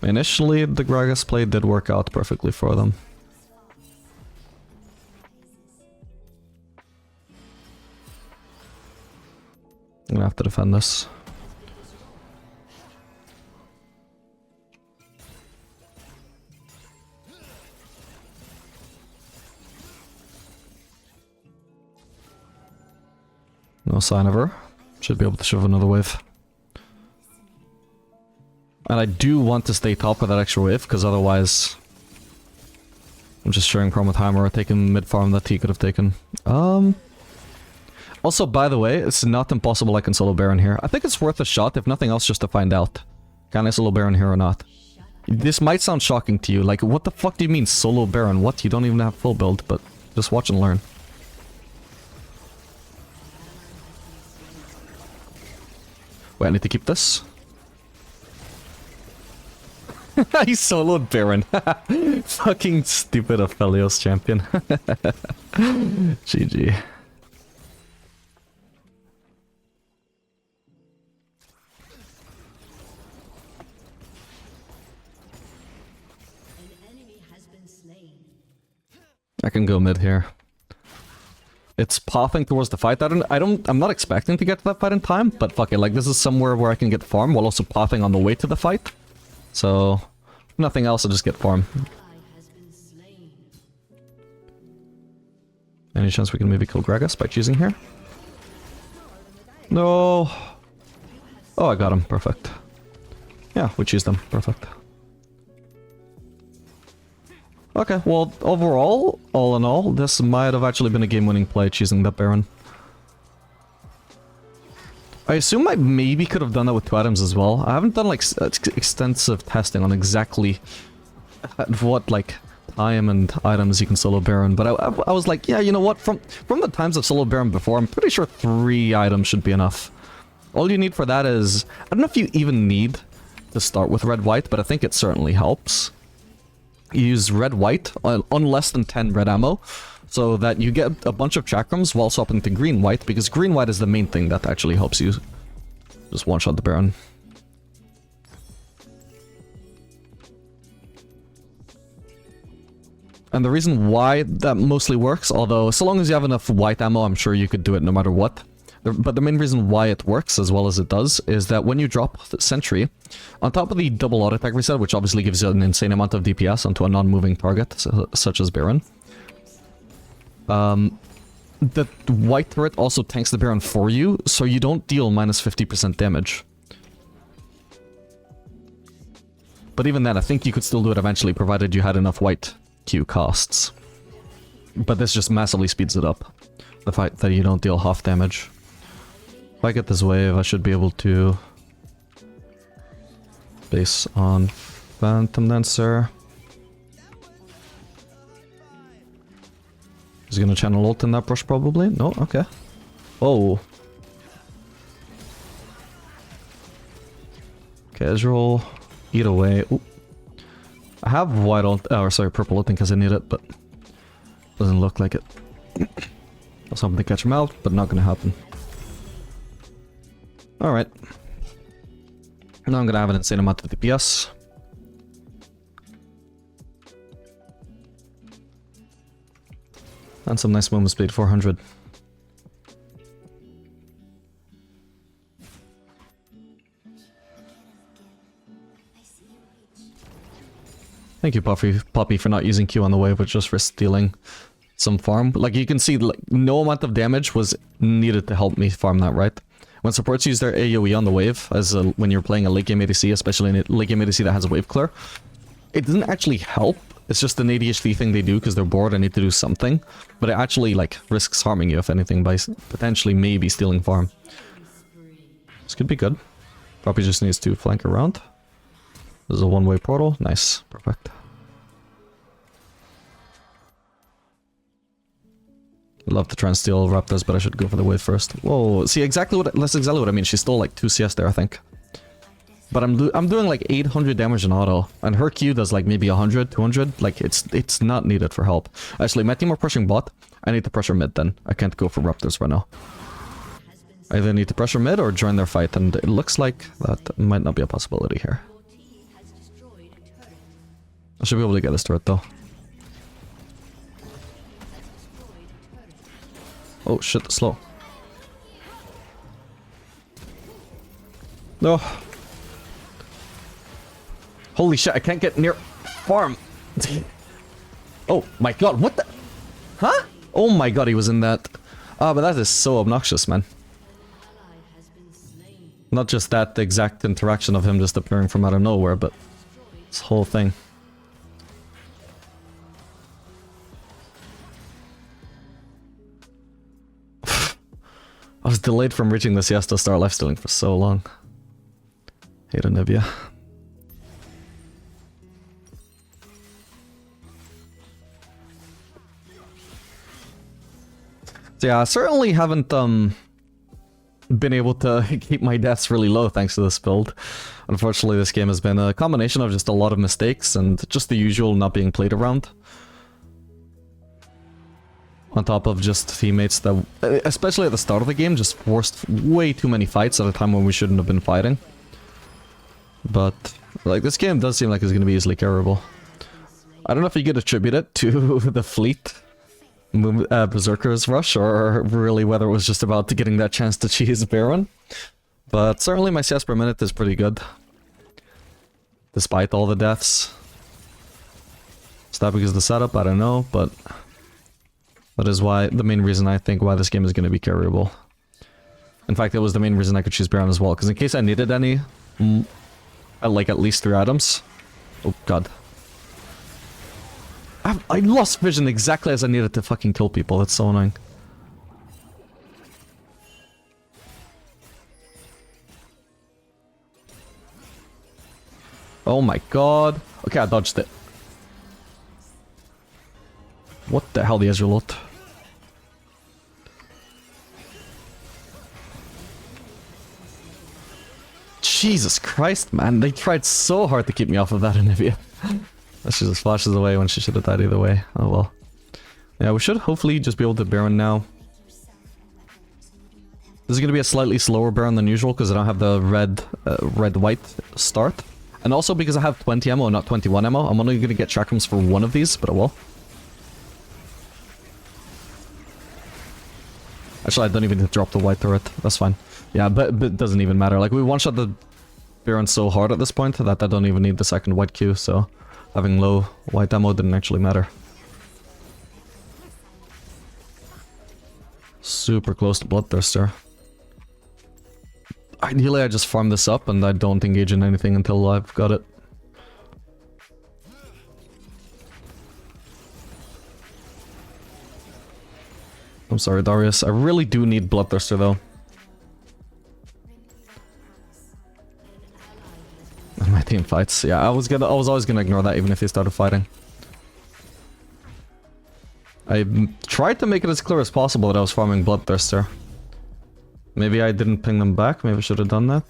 Initially, the Gragas play did work out perfectly for them. I'm gonna have to defend this. No sign of her. Should be able to shove another wave. And I do want to stay top with that extra wave, because otherwise... I'm just sharing Chrome with Hammer or taking mid-farm that he could have taken. Also, by the way, it's not impossible I can solo Baron here. I think it's worth a shot, if nothing else, just to find out. Can I solo Baron here or not? This might sound shocking to you, like, what the fuck do you mean solo Baron? What? You don't even have full build, but just watch and learn. Wait, I need to keep this. He soloed Baron. Fucking stupid Aphelios champion. GG. I can go mid here. It's pathing towards the fight. I'm not expecting to get to that fight in time, but fuck it, like this is somewhere where I can get farm while also pathing on the way to the fight. So, nothing else, I'll just get farm. Any chance we can maybe kill Gragas by choosing here? No. Oh, I got him. Perfect. Yeah, we choose them. Perfect. Okay, well, overall, all in all, this might have actually been a game-winning play, choosing that Baron. I assume I maybe could have done that with 2 items as well. I haven't done, like, extensive testing on exactly at what, like, time and items you can solo Baron, but I was like, yeah, you know what, from the times I've solo Baron before, I'm pretty sure 3 items should be enough. All you need for that is, I don't know if you even need to start with red-white, but I think it certainly helps. You use red-white on less than 10 red ammo, so that you get a bunch of chakrams while swapping to green-white, because green-white is the main thing that actually helps you just one-shot the Baron. And the reason why that mostly works, although so long as you have enough white ammo, I'm sure you could do it no matter what. But the main reason why it works as well as it does is that when you drop the Sentry, on top of the double auto attack reset, which obviously gives you an insane amount of DPS onto a non-moving target, such as Baron, the white turret also tanks the Baron for you, so you don't deal minus 50% damage. But even then, I think you could still do it eventually, provided you had enough white Q costs. But this just massively speeds it up, the fact that you don't deal half damage. If I get this wave, I should be able to base on Phantom Dancer. He's gonna channel ult in that brush probably? No? Okay. Oh. Casual. Eat away. Ooh. I have white ult, or sorry, purple ult because I need it, but doesn't look like it. I was hoping to catch him out, but not gonna happen. Alright. Now I'm gonna have an insane amount of DPS. And some nice movement speed, 400. Thank you, Poppy, for not using Q on the wave, but just for stealing some farm. Like, you can see, like, no amount of damage was needed to help me farm that, right? When supports use their AoE on the wave, as when you're playing a late game ADC, especially in a late game ADC that has a wave clear, it doesn't actually help. It's just an ADHD thing they do because they're bored and need to do something. But it actually, like, risks harming you, if anything, by potentially maybe stealing farm. This could be good. Probably just needs to flank around. There's a one-way portal. Nice. Perfect. I'd love to try and steal Raptors, but I should go for the wave first. Whoa, see, that's exactly what I mean. She stole like 2 CS there, I think. But I'm doing like 800 damage in auto, and her Q does like maybe 100, 200. Like, it's not needed for help. Actually, my team are pushing bot. I need to pressure mid then. I can't go for Raptors right now. I either need to pressure mid or join their fight, and it looks like that might not be a possibility here. I should be able to get this turret though. Oh shit, slow. No. Holy shit, I can't get near farm. Oh my god, what the? Huh? Oh my god, he was in that. Ah, but that is so obnoxious, man. Not just that exact interaction of him just appearing from out of nowhere, but this whole thing. I was delayed from reaching the siesta start lifestealing for so long. Hate Anivia. So yeah, I certainly haven't been able to keep my deaths really low thanks to this build. Unfortunately, this game has been a combination of just a lot of mistakes and just the usual not being played around. On top of just teammates that, especially at the start of the game, just forced way too many fights at a time when we shouldn't have been fighting. But, like, this game does seem like it's going to be easily carryable. I don't know if you could attribute it to the fleet Berserker's rush, or really whether it was just about getting that chance to cheese Baron. But certainly my CS per minute is pretty good. Despite all the deaths. Is that because of the setup? I don't know, but that is why the main reason I think why this game is going to be carryable. In fact, it was the main reason I could choose Baron as well, because in case I needed any, like at least 3 items. Oh god. I lost vision exactly as I needed to fucking kill people. That's so annoying. Oh my god. Okay, I dodged it. What the hell, the Ezrealot? Jesus Christ, man. They tried so hard to keep me off of that Anivia. She just flashes away when she should have died either way. Oh well. Yeah, we should hopefully just be able to Baron now. This is going to be a slightly slower Baron than usual because I don't have the red-white start. And also because I have 20 ammo, not 21 ammo. I'm only going to get chakrams for one of these, but I will. Actually, I don't even need to drop the white turret. That's fine. Yeah, but it doesn't even matter. Like, we one-shot the Baron so hard at this point that I don't even need the second white Q, so having low white ammo didn't actually matter. Super close to Bloodthirster. Ideally, I just farm this up and I don't engage in anything until I've got it. I'm sorry, Darius. I really do need Bloodthirster, though. And my team fights. Yeah, I was always gonna ignore that, even if he started fighting. I tried to make it as clear as possible that I was farming Bloodthirster. Maybe I didn't ping them back. Maybe I should have done that.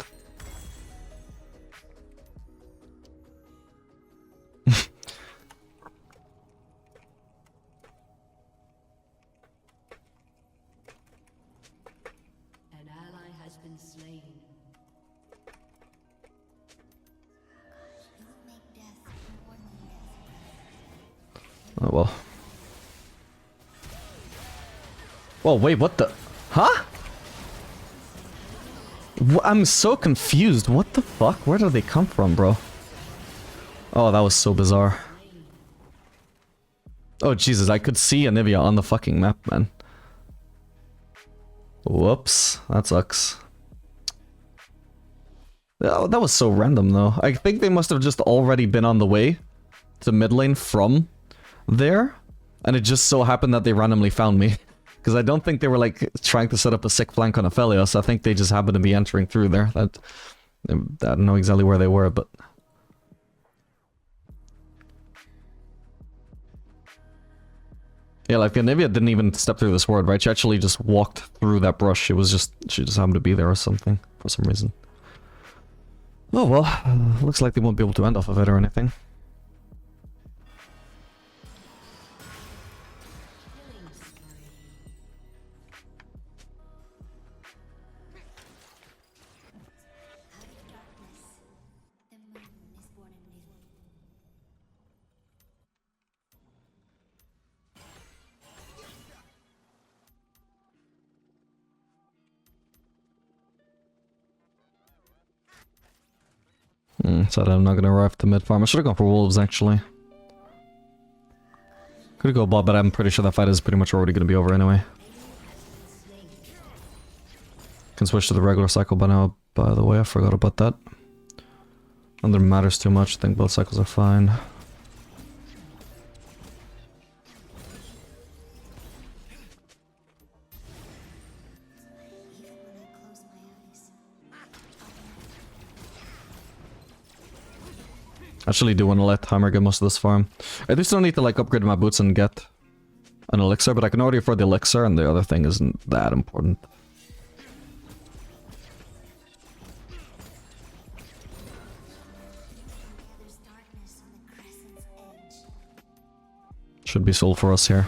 Oh well. Whoa, wait, what the? Huh? I'm so confused. What the fuck? Where did they come from, bro? Oh, that was so bizarre. Oh, Jesus, I could see Anivia on the fucking map, man. Whoops. That sucks. Oh, that was so random, though. I think they must have just already been on the way to mid lane from there, and it just so happened that they randomly found me. Because I don't think they were, like, trying to set up a sick flank on Aphelios. I think they just happened to be entering through there. I don't know exactly where they were, but... Yeah, like, Anivia didn't even step through this ward, right? She actually just walked through that brush. She just happened to be there or something, for some reason. Oh well, looks like they won't be able to end off of it or anything. So I'm not gonna arrive to mid farm. I should have gone for wolves actually. Could go bot, but I'm pretty sure that fight is pretty much already gonna be over anyway. Can switch to the regular cycle by now, by the way, I forgot about that. And it matters too much, I think both cycles are fine. I actually do want to let Hammer get most of this farm. I do still need to like upgrade my boots and get an elixir, but I can already afford the elixir and the other thing isn't that important. Should be sold for us here.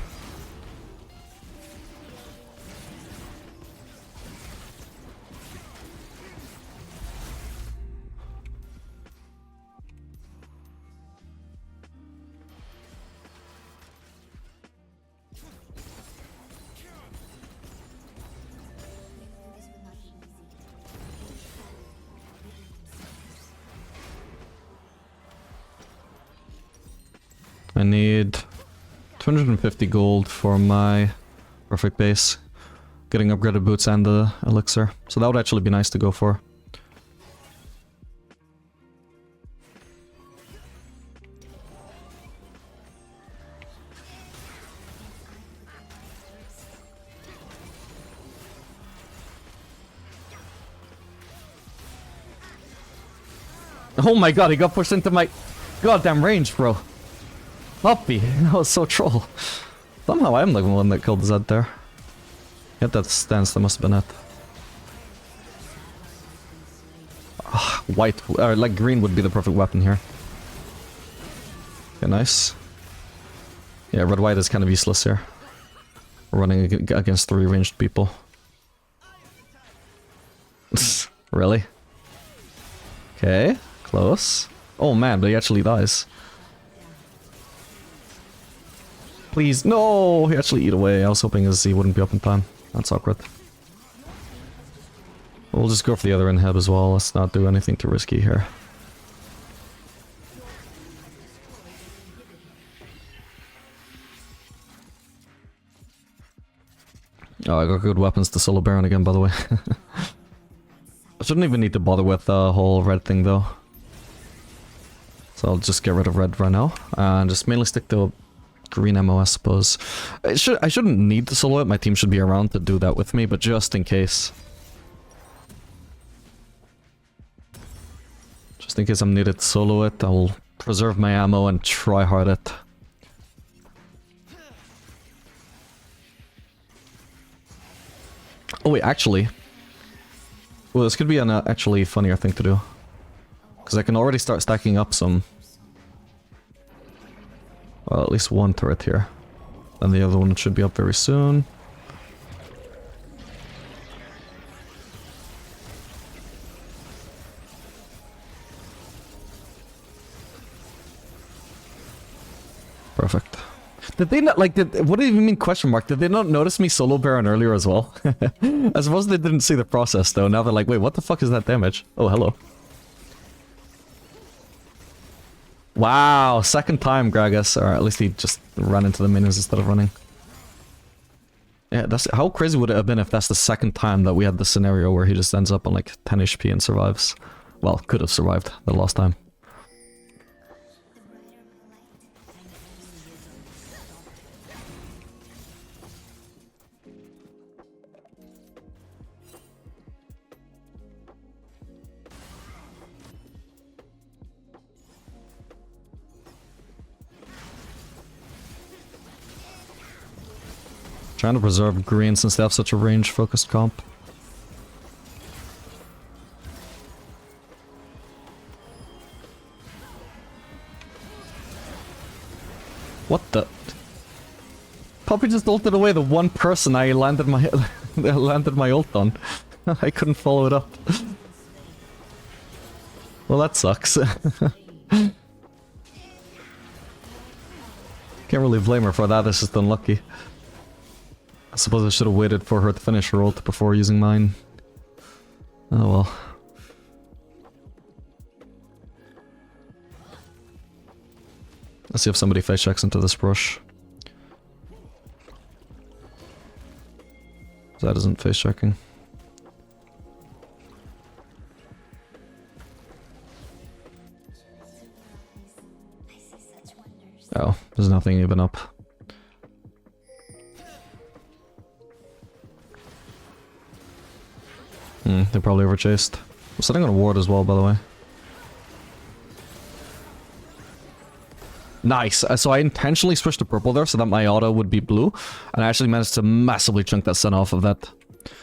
I need 250 gold for my perfect base. Getting upgraded boots and the elixir. So that would actually be nice to go for. Oh my god, he got pushed into my goddamn range, bro. Puppy, that was so troll. Somehow I'm the one that killed Zed there. Get that stance, that must have been it. White, or like green would be the perfect weapon here. Okay, nice. Yeah, red-white is kind of useless here. We're running against 3 ranged people. Really? Okay, close. Oh man, but he actually dies. Please, no! He actually eat away. I was hoping he wouldn't be up in time. That's awkward. We'll just go for the other inhib as well. Let's not do anything too risky here. Oh, I got good weapons to solo Baron again, by the way. I shouldn't even need to bother with the whole red thing, though. So I'll just get rid of red right now. And just mainly stick to green ammo, I suppose. I shouldn't need to solo it. My team should be around to do that with me, but just in case. Just in case I'm needed to solo it, I'll preserve my ammo and try hard it. Oh wait, actually... Well, this could be an actually funnier thing to do. Because I can already start stacking up some... Well, at least one turret here. And the other one should be up very soon. Perfect. Did they not, like, what do you mean question mark? Did they not notice me solo Baron earlier as well? I suppose they didn't see the process though. Now they're like, wait, what the fuck is that damage? Oh, hello. Wow, second time, Gragas. Or at least he just ran into the minions instead of running. Yeah, that's how crazy would it have been if that's the second time that we had the scenario where he just ends up on like 10 HP and survives. Well, could have survived the last time. Trying to preserve green since they have such a range-focused comp. What the? Puppy just ulted away the one person I landed my ult on. I couldn't follow it up. Well, that sucks. Can't really blame her for that. It's just unlucky. I suppose I should have waited for her to finish her ult before using mine. Oh well. Let's see if somebody face checks into this brush. That isn't face checking. Oh, there's nothing even up. They probably overchased. I'm sitting on a ward as well, by the way. Nice. So I intentionally switched to purple there so that my auto would be blue, and I actually managed to massively chunk that Sen off of that.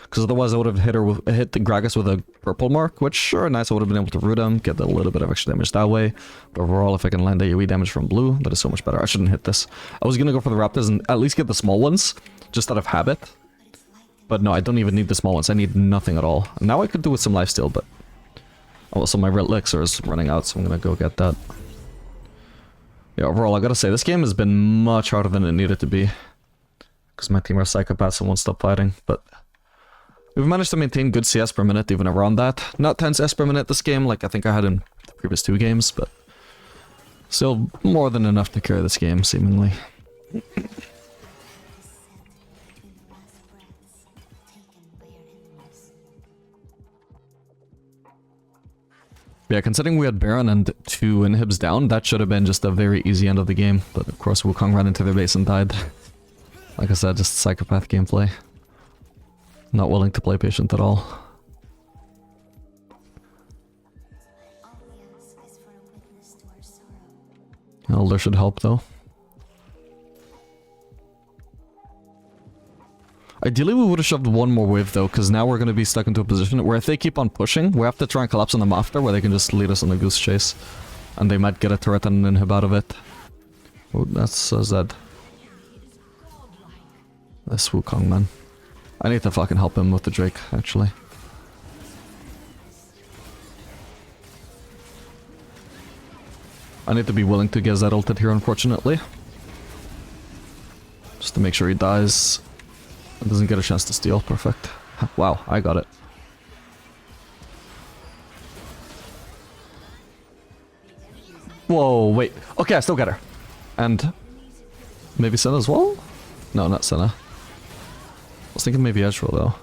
Because otherwise I would have hit the Gragas with a purple mark, which sure, nice, I would have been able to root him, get a little bit of extra damage that way. But overall, if I can land AoE damage from blue, that is so much better. I shouldn't hit this. I was gonna go for the Raptors and at least get the small ones, just out of habit. But no, I don't even need the small ones. I need nothing at all. Now I could do with some lifesteal, but... Also, my red elixir is running out, so I'm gonna go get that. Yeah, overall, I gotta say, this game has been much harder than it needed to be. Because my team are psychopaths and won't stop fighting, but... We've managed to maintain good CS per minute, even around that. Not 10 CS per minute this game, like I think I had in the previous 2 games, but... Still more than enough to carry this game, seemingly. Yeah, considering we had Baron and 2 inhibs down, that should have been just a very easy end of the game. But of course, Wukong ran into their base and died. Like I said, just psychopath gameplay. Not willing to play patient at all. Elder should help though. Ideally we would have shoved one more wave though, because now we're going to be stuck into a position where if they keep on pushing, we have to try and collapse on them after, where they can just lead us on a goose chase. And they might get a turret and an inhib out of it. Oh, that's Zed. This Wukong man. I need to fucking help him with the Drake, actually. I need to be willing to get Zed ulted here, unfortunately. Just to make sure he dies. And doesn't get a chance to steal. Perfect. Wow, I got it. Whoa, wait. Okay, I still got her. And maybe Senna as well? No, not Senna. I was thinking maybe Ezreal though.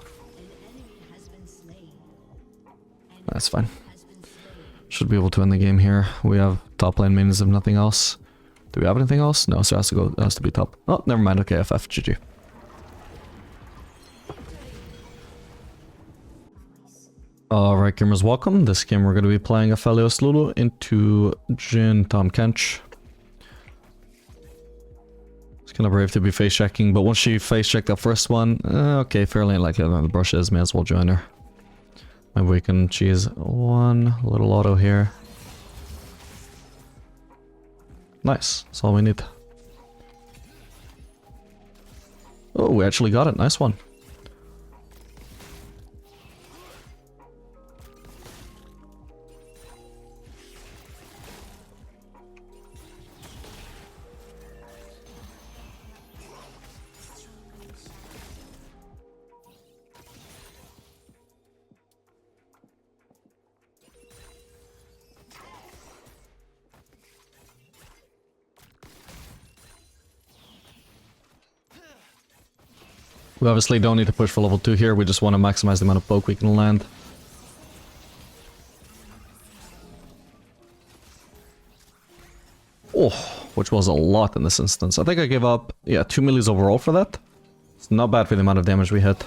That's fine. Should be able to win the game here. We have top lane minions if nothing else. Do we have anything else? No, so it has to go. It has to be top. Oh, never mind. Okay, FF, GG. Alright, gamers, welcome. This game we're going to be playing Aphelios Lulu into Jhin Tahm Kench. It's kind of brave to be face checking, but once she face checked that first one, okay, fairly unlikely that the brush is, may as well join her. Maybe we can cheese one little auto here. Nice, that's all we need. Oh, we actually got it, nice one. We obviously don't need to push for level 2 here, we just want to maximize the amount of poke we can land. Oh, which was a lot in this instance. I think I gave up, yeah, 2 millies overall for that. It's not bad for the amount of damage we hit.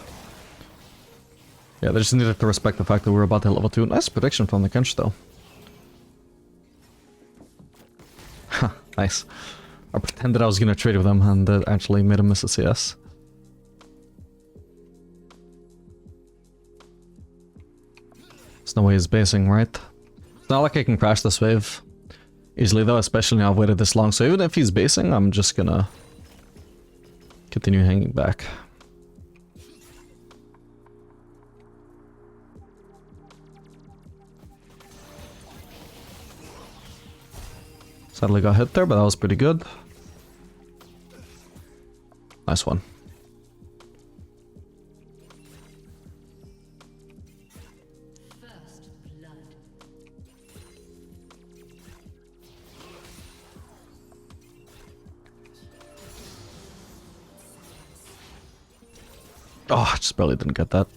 Yeah, they just needed to respect the fact that we were about to hit level 2. Nice prediction from the Kench though. Ha, nice. I pretended I was gonna trade with them and actually made him miss a CS. There's no way he's basing, right? It's not like I can crash this wave easily though, especially now I've waited this long, so even if he's basing, I'm just gonna continue hanging back. Sadly got hit there, but that was pretty good. Nice one. Oh, I just barely didn't get that.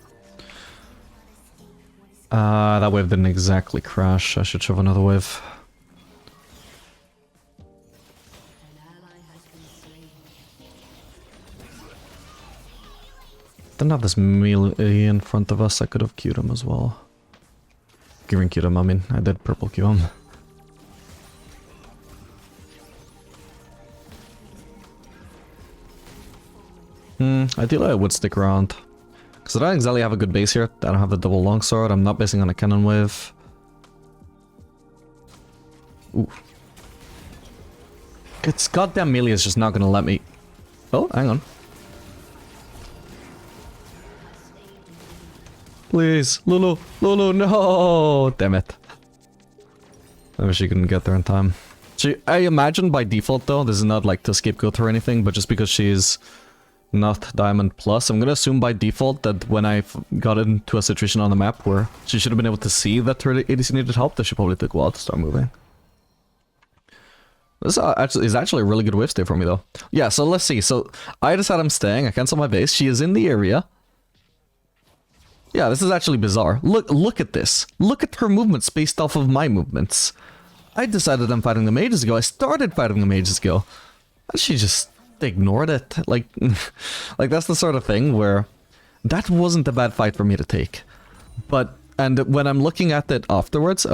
That wave didn't exactly crash. I should shove another wave. Didn't have this melee in front of us. I could have queued him as well. Green queued him, I mean. I did purple queue him. Ideally I would stick around. Because I don't exactly have a good base here. I don't have the double longsword. I'm not basing on a cannon wave. Ooh. It's goddamn melee is just not gonna let me... Oh, hang on. Please, Lulu, Lulu, no! Damn it. I wish she couldn't get there in time. I imagine by default though, this is not like to scapegoat her or anything, but just because she's not Diamond Plus, I'm gonna assume by default that when I got into a situation on the map where she should have been able to see that her ADC needed help, that she probably took a while to start moving. This is actually a really good wave stay for me though. Yeah, so let's see. So I decide I'm staying, I cancel my base, she is in the area. Yeah, this is actually bizarre. Look at this. Look at her movements based off of my movements. I decided I'm fighting them ages ago. I started fighting them ages ago. And she just ignored it. Like, like that's the sort of thing where that wasn't a bad fight for me to take. But, and when I'm looking at it afterwards,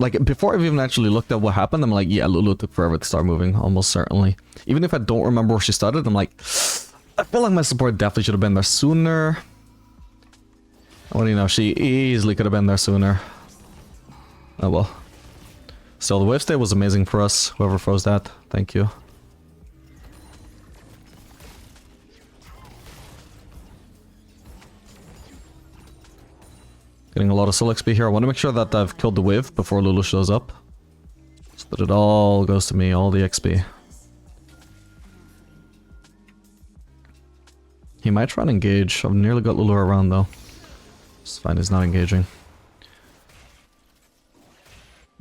like, before I've even actually looked at what happened, I'm like, yeah, Lulu took forever to start moving, almost certainly. Even if I don't remember where she started, I'm like, I feel like my support definitely should have been there sooner. What do you know, she easily could have been there sooner. Oh well. So the wave stay was amazing for us, whoever froze that, thank you. Getting a lot of soul XP here. I want to make sure that I've killed the wave before Lulu shows up. So that it all goes to me, all the XP. He might try and engage. I've nearly got Lulu around though. It's fine, he's not engaging.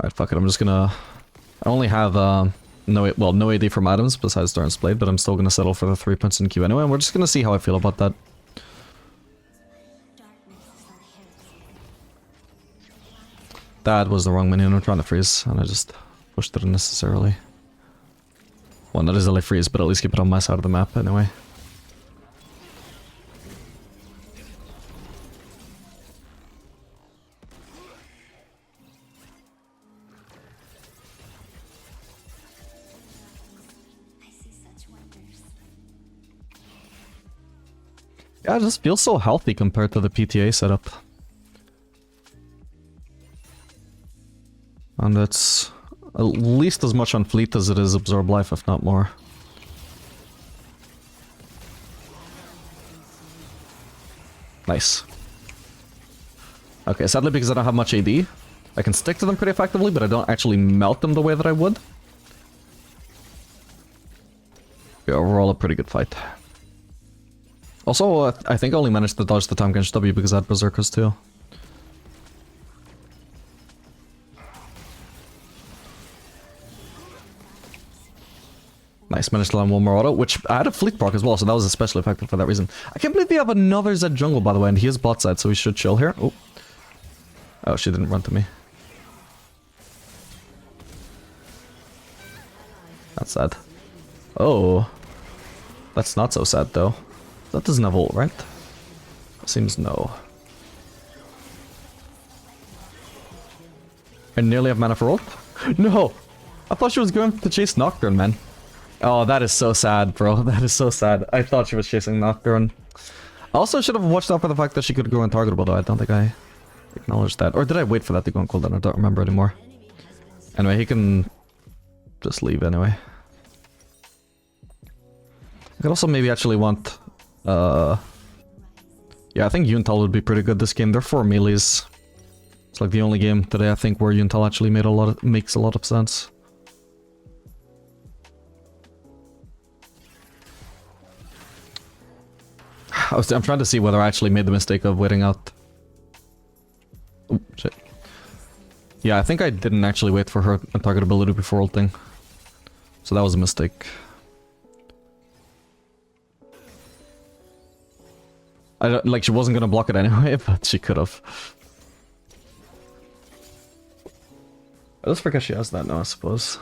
Alright, fuck it, I'm just gonna... I only have, no AD from items besides Darn's Blade, but I'm still gonna settle for the 3 points in Q anyway, and we're just gonna see how I feel about that. That was the wrong minion I'm trying to freeze, and I just pushed it unnecessarily. Well, not easily freeze, but at least keep it on my side of the map anyway. Yeah, it just feels so healthy compared to the PTA setup. And it's at least as much on fleet as it is absorb life, if not more. Nice. Okay, sadly because I don't have much AD, I can stick to them pretty effectively, but I don't actually melt them the way that I would. Yeah, overall a pretty good fight. Also, I think I only managed to dodge the Tahm Kench W because I had Berserkers too. Nice, managed to land one more auto, which I had a fleet proc as well, so that was especially effective for that reason. I can't believe they have another Zed jungle, by the way, and he is bot side, so we should chill here. Oh. Oh, she didn't run to me. That's sad. Oh. That's not so sad, though. That doesn't have ult, right? Seems no. I nearly have mana for ult? No! I thought she was going to chase Nocturne, man. Oh, that is so sad, bro. That is so sad. I thought she was chasing Nocturne. I also should have watched out for the fact that she could go untargetable, though. I don't think I acknowledged that. Or did I wait for that to go on cooldown? I don't remember anymore. Anyway, he can just leave anyway. I could also maybe actually want... Yeah, I think Yuntal would be pretty good this game. They're 4 melees. It's like the only game today, I think, where Yuntal actually makes a lot of sense. I'm trying to see whether I actually made the mistake of waiting out. Oh, shit. Yeah, I think I didn't actually wait for her untargetability before ulting. So that was a mistake. Like, she wasn't gonna block it anyway, but she could have. I just forget she has that now, I suppose.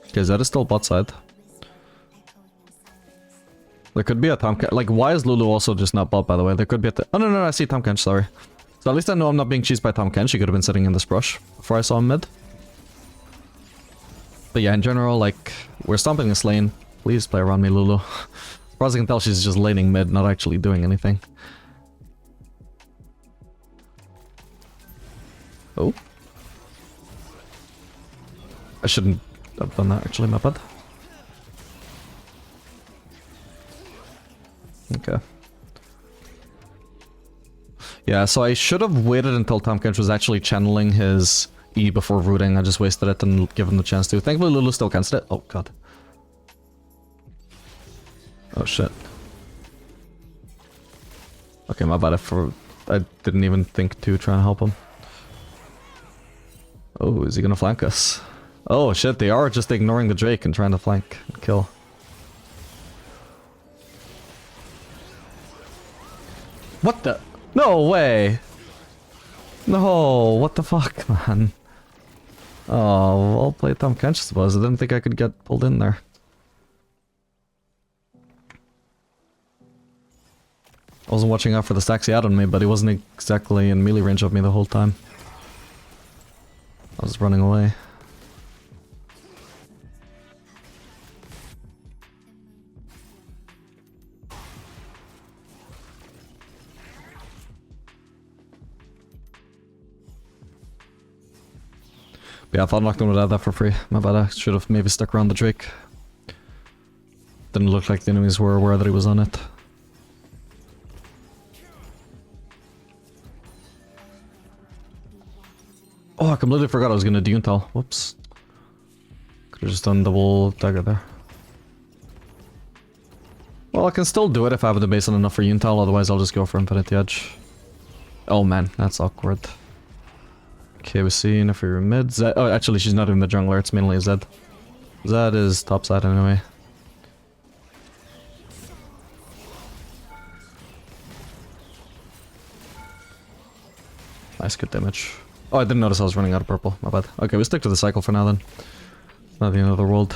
Okay, Zed is still bot side. There could be a Tahm Kench. Like, why is Lulu also just not bot, by the way? There could be a... Oh, no, I see Tahm Kench, sorry. So at least I know I'm not being cheesed by Tahm Kench. She could have been sitting in this brush before I saw him mid. But yeah, in general, like, we're stomping this lane. Please play around me, Lulu. As far as I can tell, she's just laning mid, not actually doing anything. Oh. I shouldn't have done that, actually, my bad. Okay. Yeah, so I should have waited until Tahm Kench was actually channeling his E before rooting. I just wasted it and give him the chance to. Thankfully, Lulu still canced it. Oh, god. Oh, shit. Okay, my bad. I didn't even think to try and help him. Oh, is he gonna flank us? Oh, shit, they are just ignoring the Drake and trying to flank and kill. What the? No way! No, what the fuck, man? Oh, well played Tahm Kench, I suppose. I didn't think I could get pulled in there. I wasn't watching out for the stacks he had on me, but he wasn't exactly in melee range of me the whole time. I was running away. But yeah, I thought Nocturne would add that for free. My bad, I should have maybe stuck around the Drake. Didn't look like the enemies were aware that he was on it. Oh, I completely forgot I was gonna Duntal. Whoops. Could've just done double dagger there. Well, I can still do it if I have the base on enough for Yuntal, otherwise I'll just go for Infinity Edge. Oh man, that's awkward. Okay, we see Nefiri mid. Zed, oh, actually she's not even the jungler, it's mainly Zed. Zed is topside anyway. Nice, good damage. Oh, I didn't notice I was running out of purple. My bad. Okay, we stick to the cycle for now then. Not the end of the world.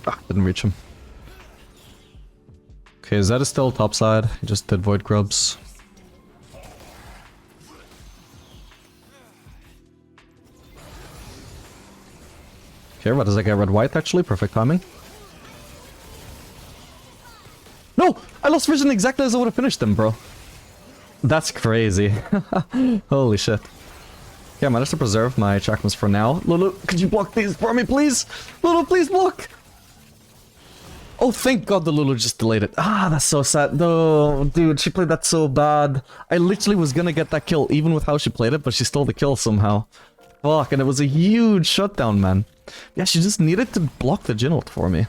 Ah, didn't reach him. Okay, Zed is still topside. He just did Void Grubs. Okay, what does that get? Red-white actually? Perfect timing. No! I lost vision exactly as I would have finished him, bro. That's crazy. Holy shit. Yeah, I managed to preserve my chakras for now. Lulu, could you block these for me, please? Lulu, please block! Oh, thank God the Lulu just delayed it. Ah, that's so sad. No, dude, she played that so bad. I literally was gonna get that kill, even with how she played it, but she stole the kill somehow. Fuck, and it was a huge shutdown, man. Yeah, she just needed to block the Jin ult for me.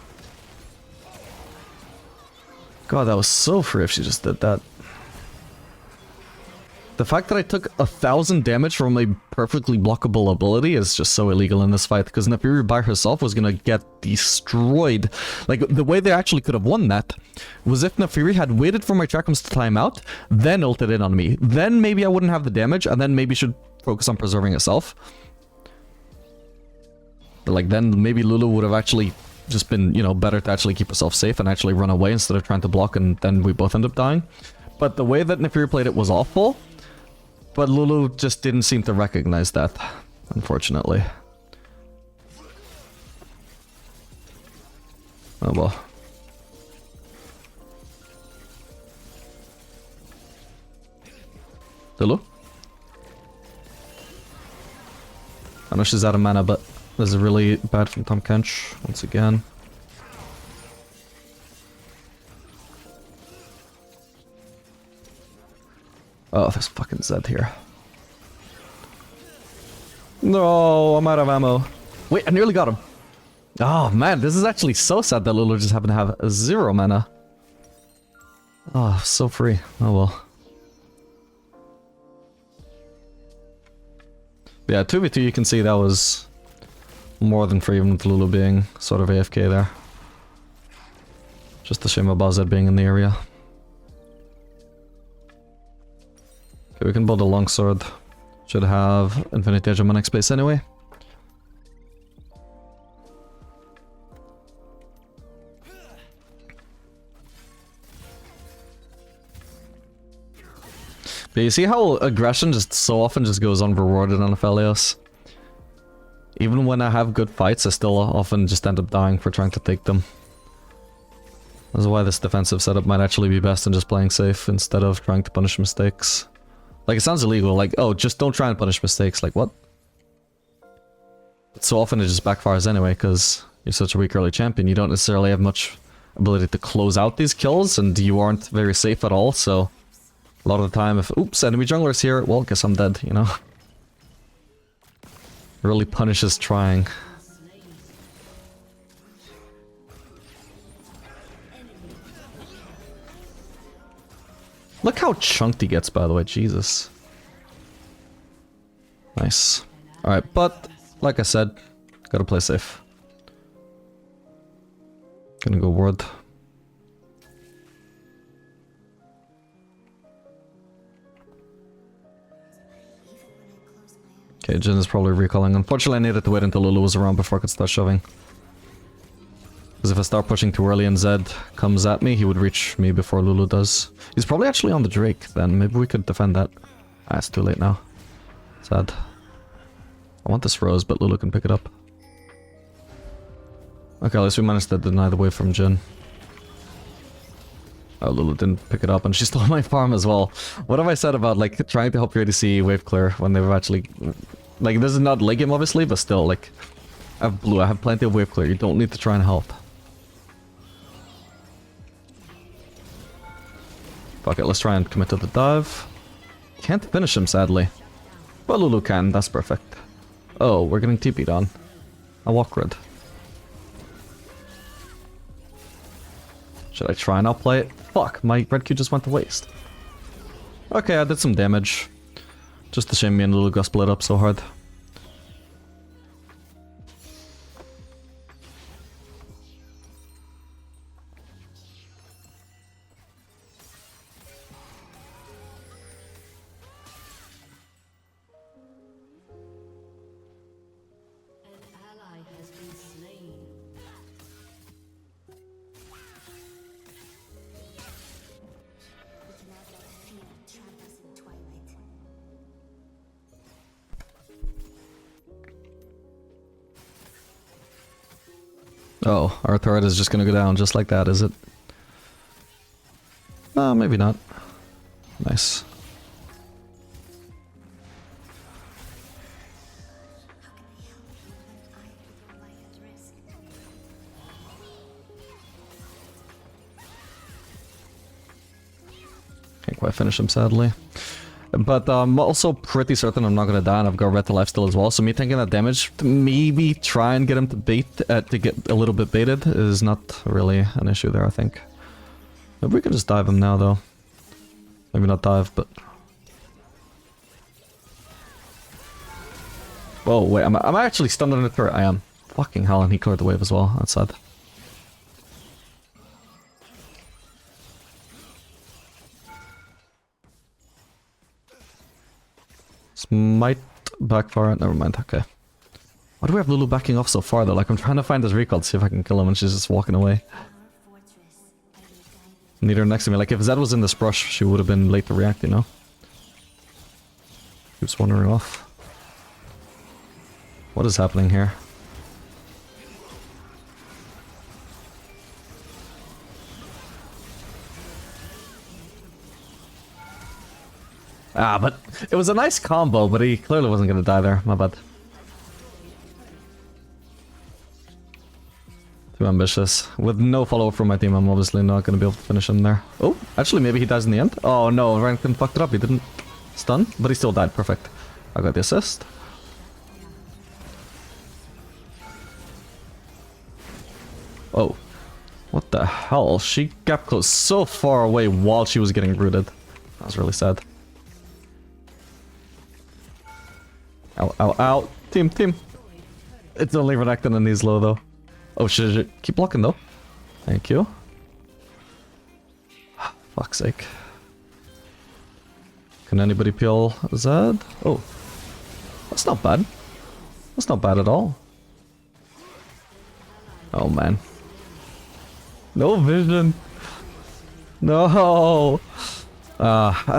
God, that was so free if she just did that. The fact that I took 1,000 damage from a perfectly blockable ability is just so illegal in this fight, because Nefiri by herself was gonna get destroyed. Like, the way they actually could have won that was if Nefiri had waited for my Chakrams to time out, then ulted in on me. Then maybe I wouldn't have the damage, and then maybe should focus on preserving herself. But like, then maybe Lulu would have actually just been, you know, better to actually keep herself safe and actually run away instead of trying to block, and then we both end up dying. But the way that Nefiri played it was awful. But Lulu just didn't seem to recognize that, unfortunately. Oh well. Lulu? I know she's out of mana, but this is really bad from Tom Kench, once again. Oh, there's fucking Zed here. No, I'm out of ammo. Wait, I nearly got him. Oh man, this is actually so sad that Lulu just happened to have 0 mana. Oh, so free. Oh well. Yeah, 2v2 you can see that was more than free, even with Lulu being sort of AFK there. Just a shame about Zed being in the area. Okay, we can build a longsword. Should have Infinity Edge on my next base anyway. But you see how aggression just so often just goes unrewarded on Aphelios? Even when I have good fights, I still often just end up dying for trying to take them. That's why this defensive setup might actually be best in just playing safe instead of trying to punish mistakes. Like, it sounds illegal, like, oh, just don't try and punish mistakes, like, what? But so often it just backfires anyway, because you're such a weak early champion, you don't necessarily have much ability to close out these kills, and you aren't very safe at all, so... A lot of the time, if, oops, enemy jungler's here, well, guess I'm dead, you know? It really punishes trying. Look how chunked he gets, by the way, Jesus. Nice. Alright, but, like I said, Gotta play safe. Gonna go ward. Okay, Jin is probably recalling. Unfortunately, I needed to wait until Lulu was around before I could start shoving. Because if I start pushing too early and Zed comes at me, he would reach me before Lulu does. He's probably actually on the Drake then. Maybe we could defend that. Ah, it's too late now. Sad. I want this Rose, but Lulu can pick it up. Okay, at least we managed to deny the wave from Jin. Oh, Lulu didn't pick it up and she stole my farm as well. What have I said about, like, trying to help your ADC wave clear when they've actually... Like, this is not late game, obviously, but still, like... I have blue, I have plenty of wave clear. You don't need to try and help. Fuck it, let's try and commit to the dive. Can't finish him, sadly. But Lulu can, that's perfect. Oh, we're getting TP'd on. A walk red. Should I try and outplay it? Fuck, my red Q just went to waste. Okay, I did some damage. Just a shame me and Lulu got split up so hard. Oh, our turret is just gonna go down just like that, is it? Maybe not. Nice. Can't quite finish him, sadly. But I'm also pretty certain I'm not gonna die, and I've got red to life still as well. So me taking that damage to maybe try and get him to bait, to get a little bit baited, is not really an issue there, I think. Maybe we can just dive him now, though. Maybe not dive, but... Whoa, wait, am I actually stunned on the turret? I am. Fucking hell, and he cleared the wave as well. That's sad. This might backfire. Never mind, okay. Why do we have Lulu backing off so far, though? Like, I'm trying to find this recall to see if I can kill him, and she's just walking away. Need her next to me. Like, if Zed was in this brush, she would have been late to react, you know? Keeps wandering off. What is happening here? Ah, but it was a nice combo, but he clearly wasn't gonna die there. My bad. Too ambitious. With no follow-up from my team, I'm obviously not gonna be able to finish him there. Oh, actually, maybe he dies in the end. Oh no, Rankin fucked it up. He didn't stun, but he still died. Perfect. I got the assist. Oh. What the hell? She gap closed so far away while she was getting rooted. That was really sad. Ow, ow, ow. Team, team. It's only Renekton and he's low, though. Oh, shit. Keep blocking, though. Thank you. Fuck's sake. Can anybody peel Zed? Oh. That's not bad. That's not bad at all. Oh, man. No vision. No.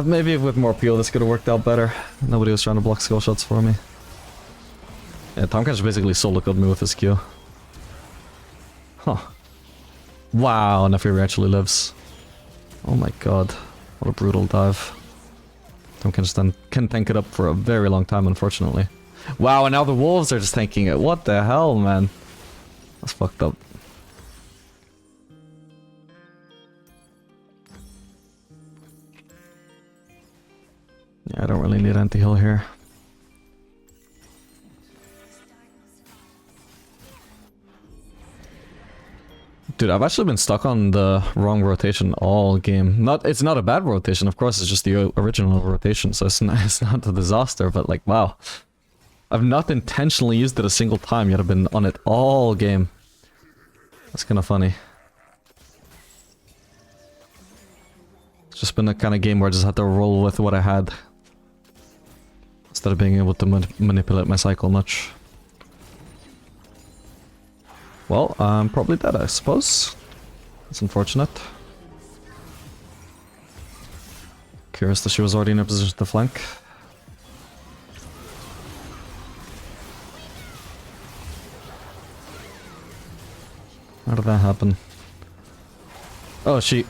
Maybe with more peel this could have worked out better. Nobody was trying to block skill shots for me. Yeah, Tomcatch basically solo killed me with his Q. Huh. Wow, Nefiri actually lives. Oh my god. What a brutal dive. Tomcatch then can tank it up for a very long time, unfortunately. Wow, and now the wolves are just tanking it. What the hell, man? That's fucked up. Yeah, I don't really need anti-heal here. Dude, I've actually been stuck on the wrong rotation all game. It's not a bad rotation, of course, it's just the original rotation, so it's not a disaster, but like, wow. I've not intentionally used it a single time, yet I've been on it all game. That's kind of funny. It's just been a kind of game where I just had to roll with what I had. Instead of being able to manipulate my cycle much. Well, I'm probably dead, I suppose. That's unfortunate. Curious that she was already in a position to flank. How did that happen? Oh, she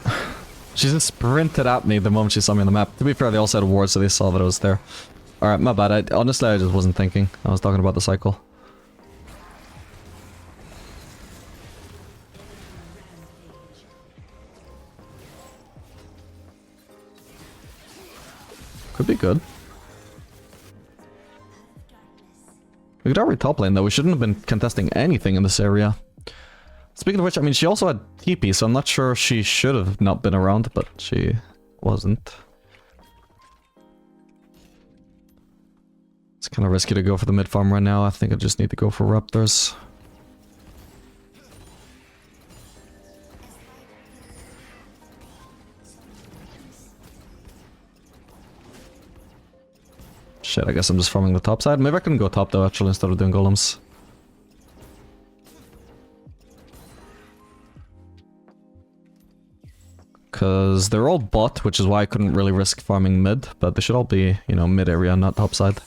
just sprinted at me the moment she saw me on the map. To be fair, they also had a ward, so they saw that I was there. Alright, my bad. Honestly, I just wasn't thinking. I was talking about the cycle. Could be good. We could already top lane though, we shouldn't have been contesting anything in this area. Speaking of which, I mean, she also had TP, so I'm not sure she should have not been around, but she wasn't. It's kind of risky to go for the mid farm right now. I think I just need to go for Raptors. Shit, I guess I'm just farming the top side. Maybe I can go top though, actually, instead of doing golems. Because they're all bot, which is why I couldn't really risk farming mid, but they should all be, you know, mid area, not top side.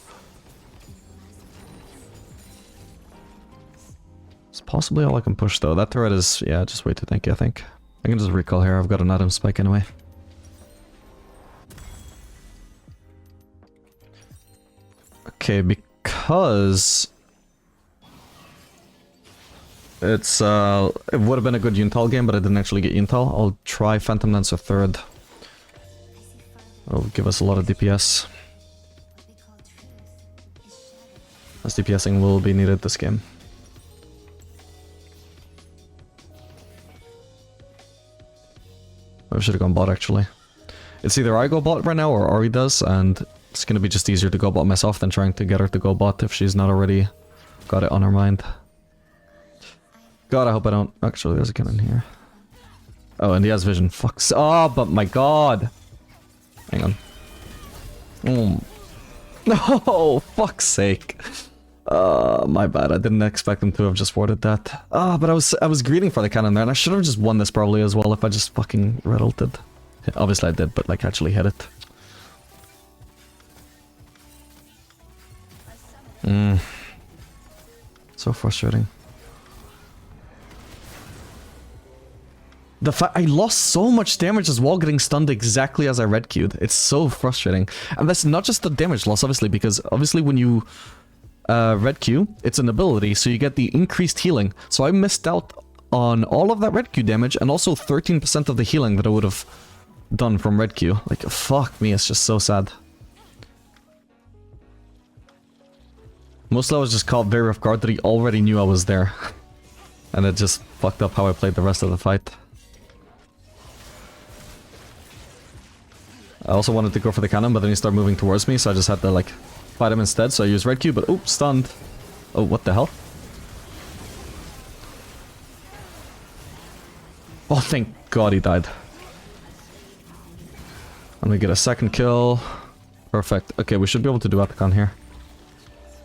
It's possibly all I can push though. That turret is, yeah, just way too tanky, I think. I can just recall here, I've got an Atom Spike anyway. Okay, because it's it would have been a good Yuntal game, but I didn't actually get Yuntal. I'll try Phantom Dancer third. It'll give us a lot of DPS. As DPSing will be needed this game. I should have gone bot actually. It's either I go bot right now or Ori does, and it's gonna be just easier to go bot myself than trying to get her to go bot if she's not already got it on her mind. God, I hope I don't... Actually, there's a cannon here. Oh, and he has vision. Fucks. Oh, but my god! Hang on. No, fuck's sake. My bad. I didn't expect him to have just warded that. But I was greeting for the cannon there, and I should have just won this probably as well if I just fucking red ulted. Obviously I did, but like actually hit it. So frustrating. The fact I lost so much damage as well getting stunned exactly as I red queued. It's so frustrating. And that's not just the damage loss, obviously, because obviously when you red queue, it's an ability, so you get the increased healing. So I missed out on all of that red queue damage and also 13% of the healing that I would have done from red queue. Like, fuck me, it's just so sad. Mostly I was just caught very off guard that he already knew I was there. And it just fucked up how I played the rest of the fight. I also wanted to go for the cannon, but then he started moving towards me, so I just had to, like, fight him instead. So I used red Q, but oh, stunned. Oh, what the hell? Oh, thank god he died. I'm gonna get a second kill. Perfect. Okay, we should be able to do Atacon here.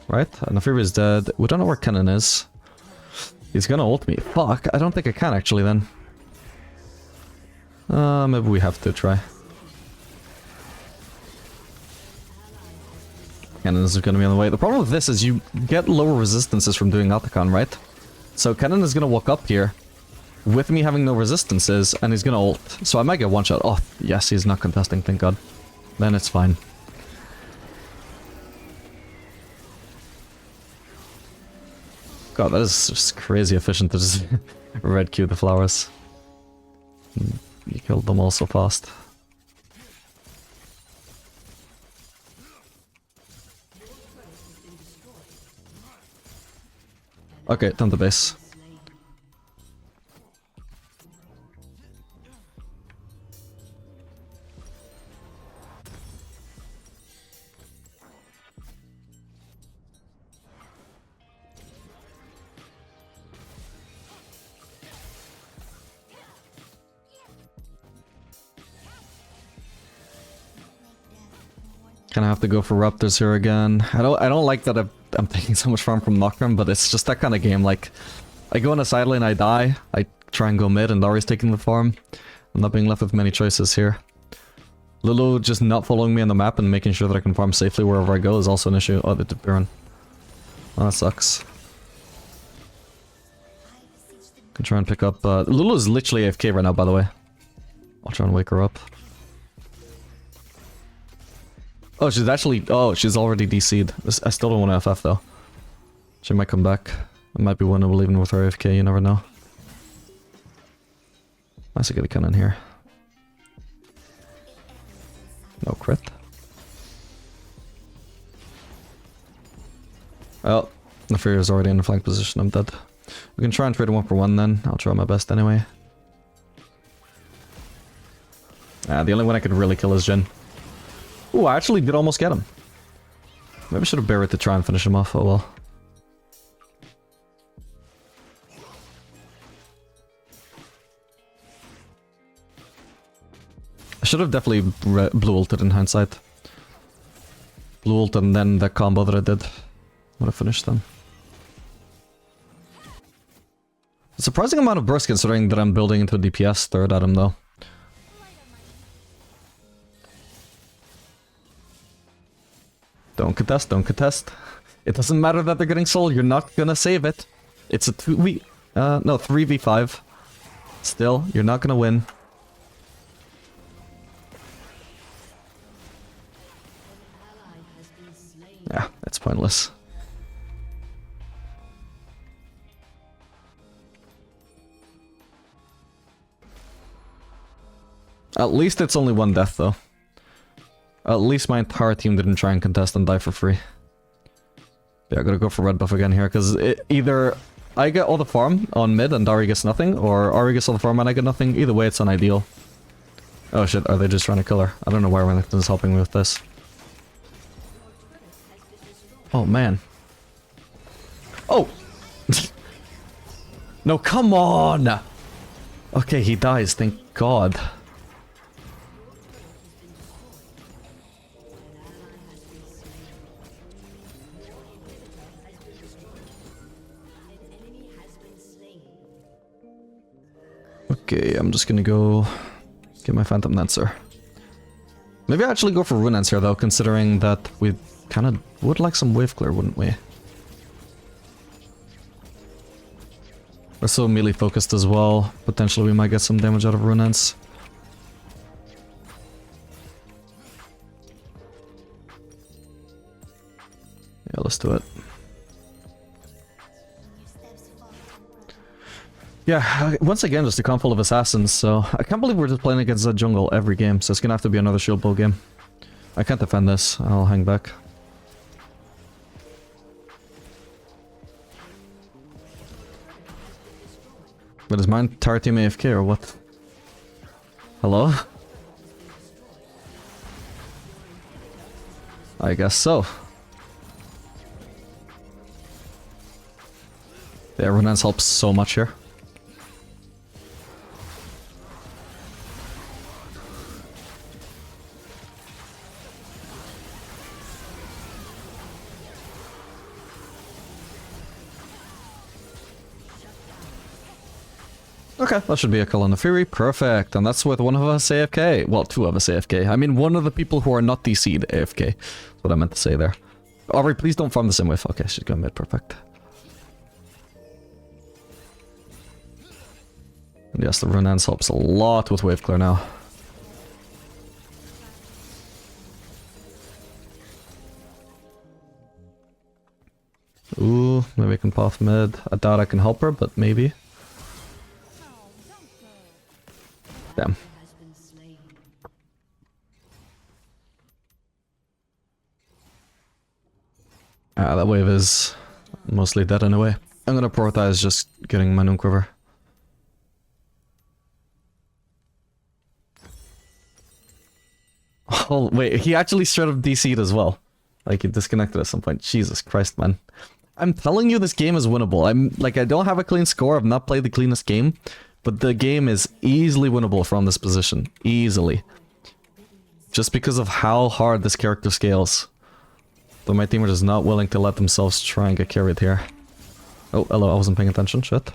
Right? And Aphelios is dead. We don't know where Cannon is. He's gonna ult me. Fuck, I don't think I can actually then. Maybe we have to try. Cannon is gonna be on the way. The problem with this is you get lower resistances from doing Atacon, right? So Cannon is gonna walk up here with me having no resistances, and he's gonna ult. So I might get one shot. Oh, yes, he's not contesting, thank god. Then it's fine. God, that is just crazy efficient to just red queue the flowers. You killed them all so fast. Okay, time to base. Kind of have to go for Raptors here again. I don't like that I'm taking so much farm from Nocturne, but it's just that kind of game. Like, I go on a side lane, I die, I try and go mid, and Lari's taking the farm. I'm not being left with many choices here. Lulu just not following me on the map and making sure that I can farm safely wherever I go is also an issue. Oh, they did Baron. Oh, that sucks. Can try and pick up... Lulu's literally AFK right now, by the way. I'll try and wake her up. Oh, she's actually... Oh, she's already DC'd. I still don't want to FF, though. She might come back. It might be winnable even with her AFK, you never know. Nice to get a cannon here. No crit. Oh, the Aphelios already in the flank position, I'm dead. We can try and trade 1-for-1 then. I'll try my best anyway. The only one I could really kill is Jhin. Ooh, I actually did almost get him. Maybe I should have buried to try and finish him off, oh well. I should have definitely blue ulted in hindsight. Blue ult and then the combo that I did. Would have finished them. A surprising amount of burst considering that I'm building into a DPS third at him though. Don't contest, don't contest. It doesn't matter that they're getting soul, you're not gonna save it. It's a 3v5. Still, you're not gonna win. Yeah, it's pointless. At least it's only one death though. At least my entire team didn't try and contest and die for free. Yeah, I gotta go for red buff again here, because either I get all the farm on mid and Dari gets nothing, or Ari gets all the farm and I get nothing. Either way, it's unideal. Oh shit, are they just trying to kill her? I don't know why Renekton's helping me with this. Oh man. Oh! No, come on! Okay, he dies, thank god. Okay, I'm just gonna go get my Phantom Dancer. Maybe I actually go for Rune Dance here though, considering that we kind of would like some wave clear, wouldn't we? We're so melee focused as well. Potentially we might get some damage out of Rune Dance. Yeah, let's do it. Yeah, once again, just a comp full of assassins, so I can't believe we're just playing against that jungle every game, so it's gonna have to be another shield bow game. I can't defend this, I'll hang back. But is my entire team AFK or what? Hello? I guess so. Yeah, Rune Dance helps so much here. Okay, that should be a kill on the Fury. Perfect. And that's with one of us AFK. Well, two of us AFK. I mean, one of the people who are not DC'd AFK. That's what I meant to say there. Aubrey, please don't farm the same wave. Okay, she's going mid. Perfect. And yes, the Rune Dance helps a lot with wave clear now. Ooh, maybe I can path mid. I doubt I can help her, but maybe. Damn. That wave is mostly dead anyway. I'm gonna prioritize just getting my Noon Quiver. Oh, wait, he actually straight up DC'd as well. Like, he disconnected at some point. Jesus Christ, man. I'm telling you this game is winnable. I don't have a clean score. I've not played the cleanest game. But the game is easily winnable from this position. Easily. just because of how hard this character scales. Though my team are just not willing to let themselves try and get carried here. Oh, hello, I wasn't paying attention, shit.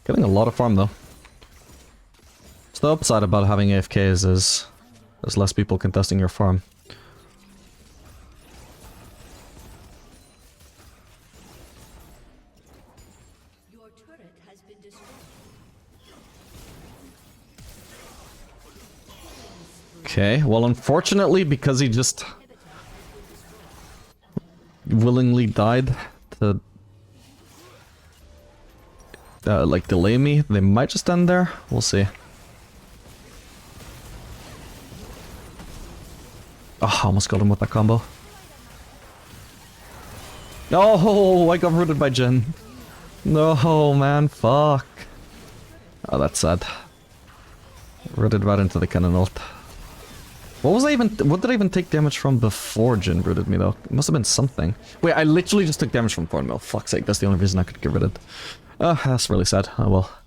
Getting a lot of farm though. So the upside about having AFKs is there's less people contesting your farm. Your turret has been destroyed. Okay, well unfortunately because he just willingly died to like delay me, they might just end there. We'll see. Oh, I almost got him with that combo. Oh, I got rooted by Jhin. No, man, fuck. Oh, that's sad. Rooted right into the cannon ult. What was I even? What did I even take damage from before Jhin rooted me though? It must have been something. Wait, I literally just took damage from Thornmill. Fuck's sake, that's the only reason I could get rid of it. Oh, that's really sad. Oh well.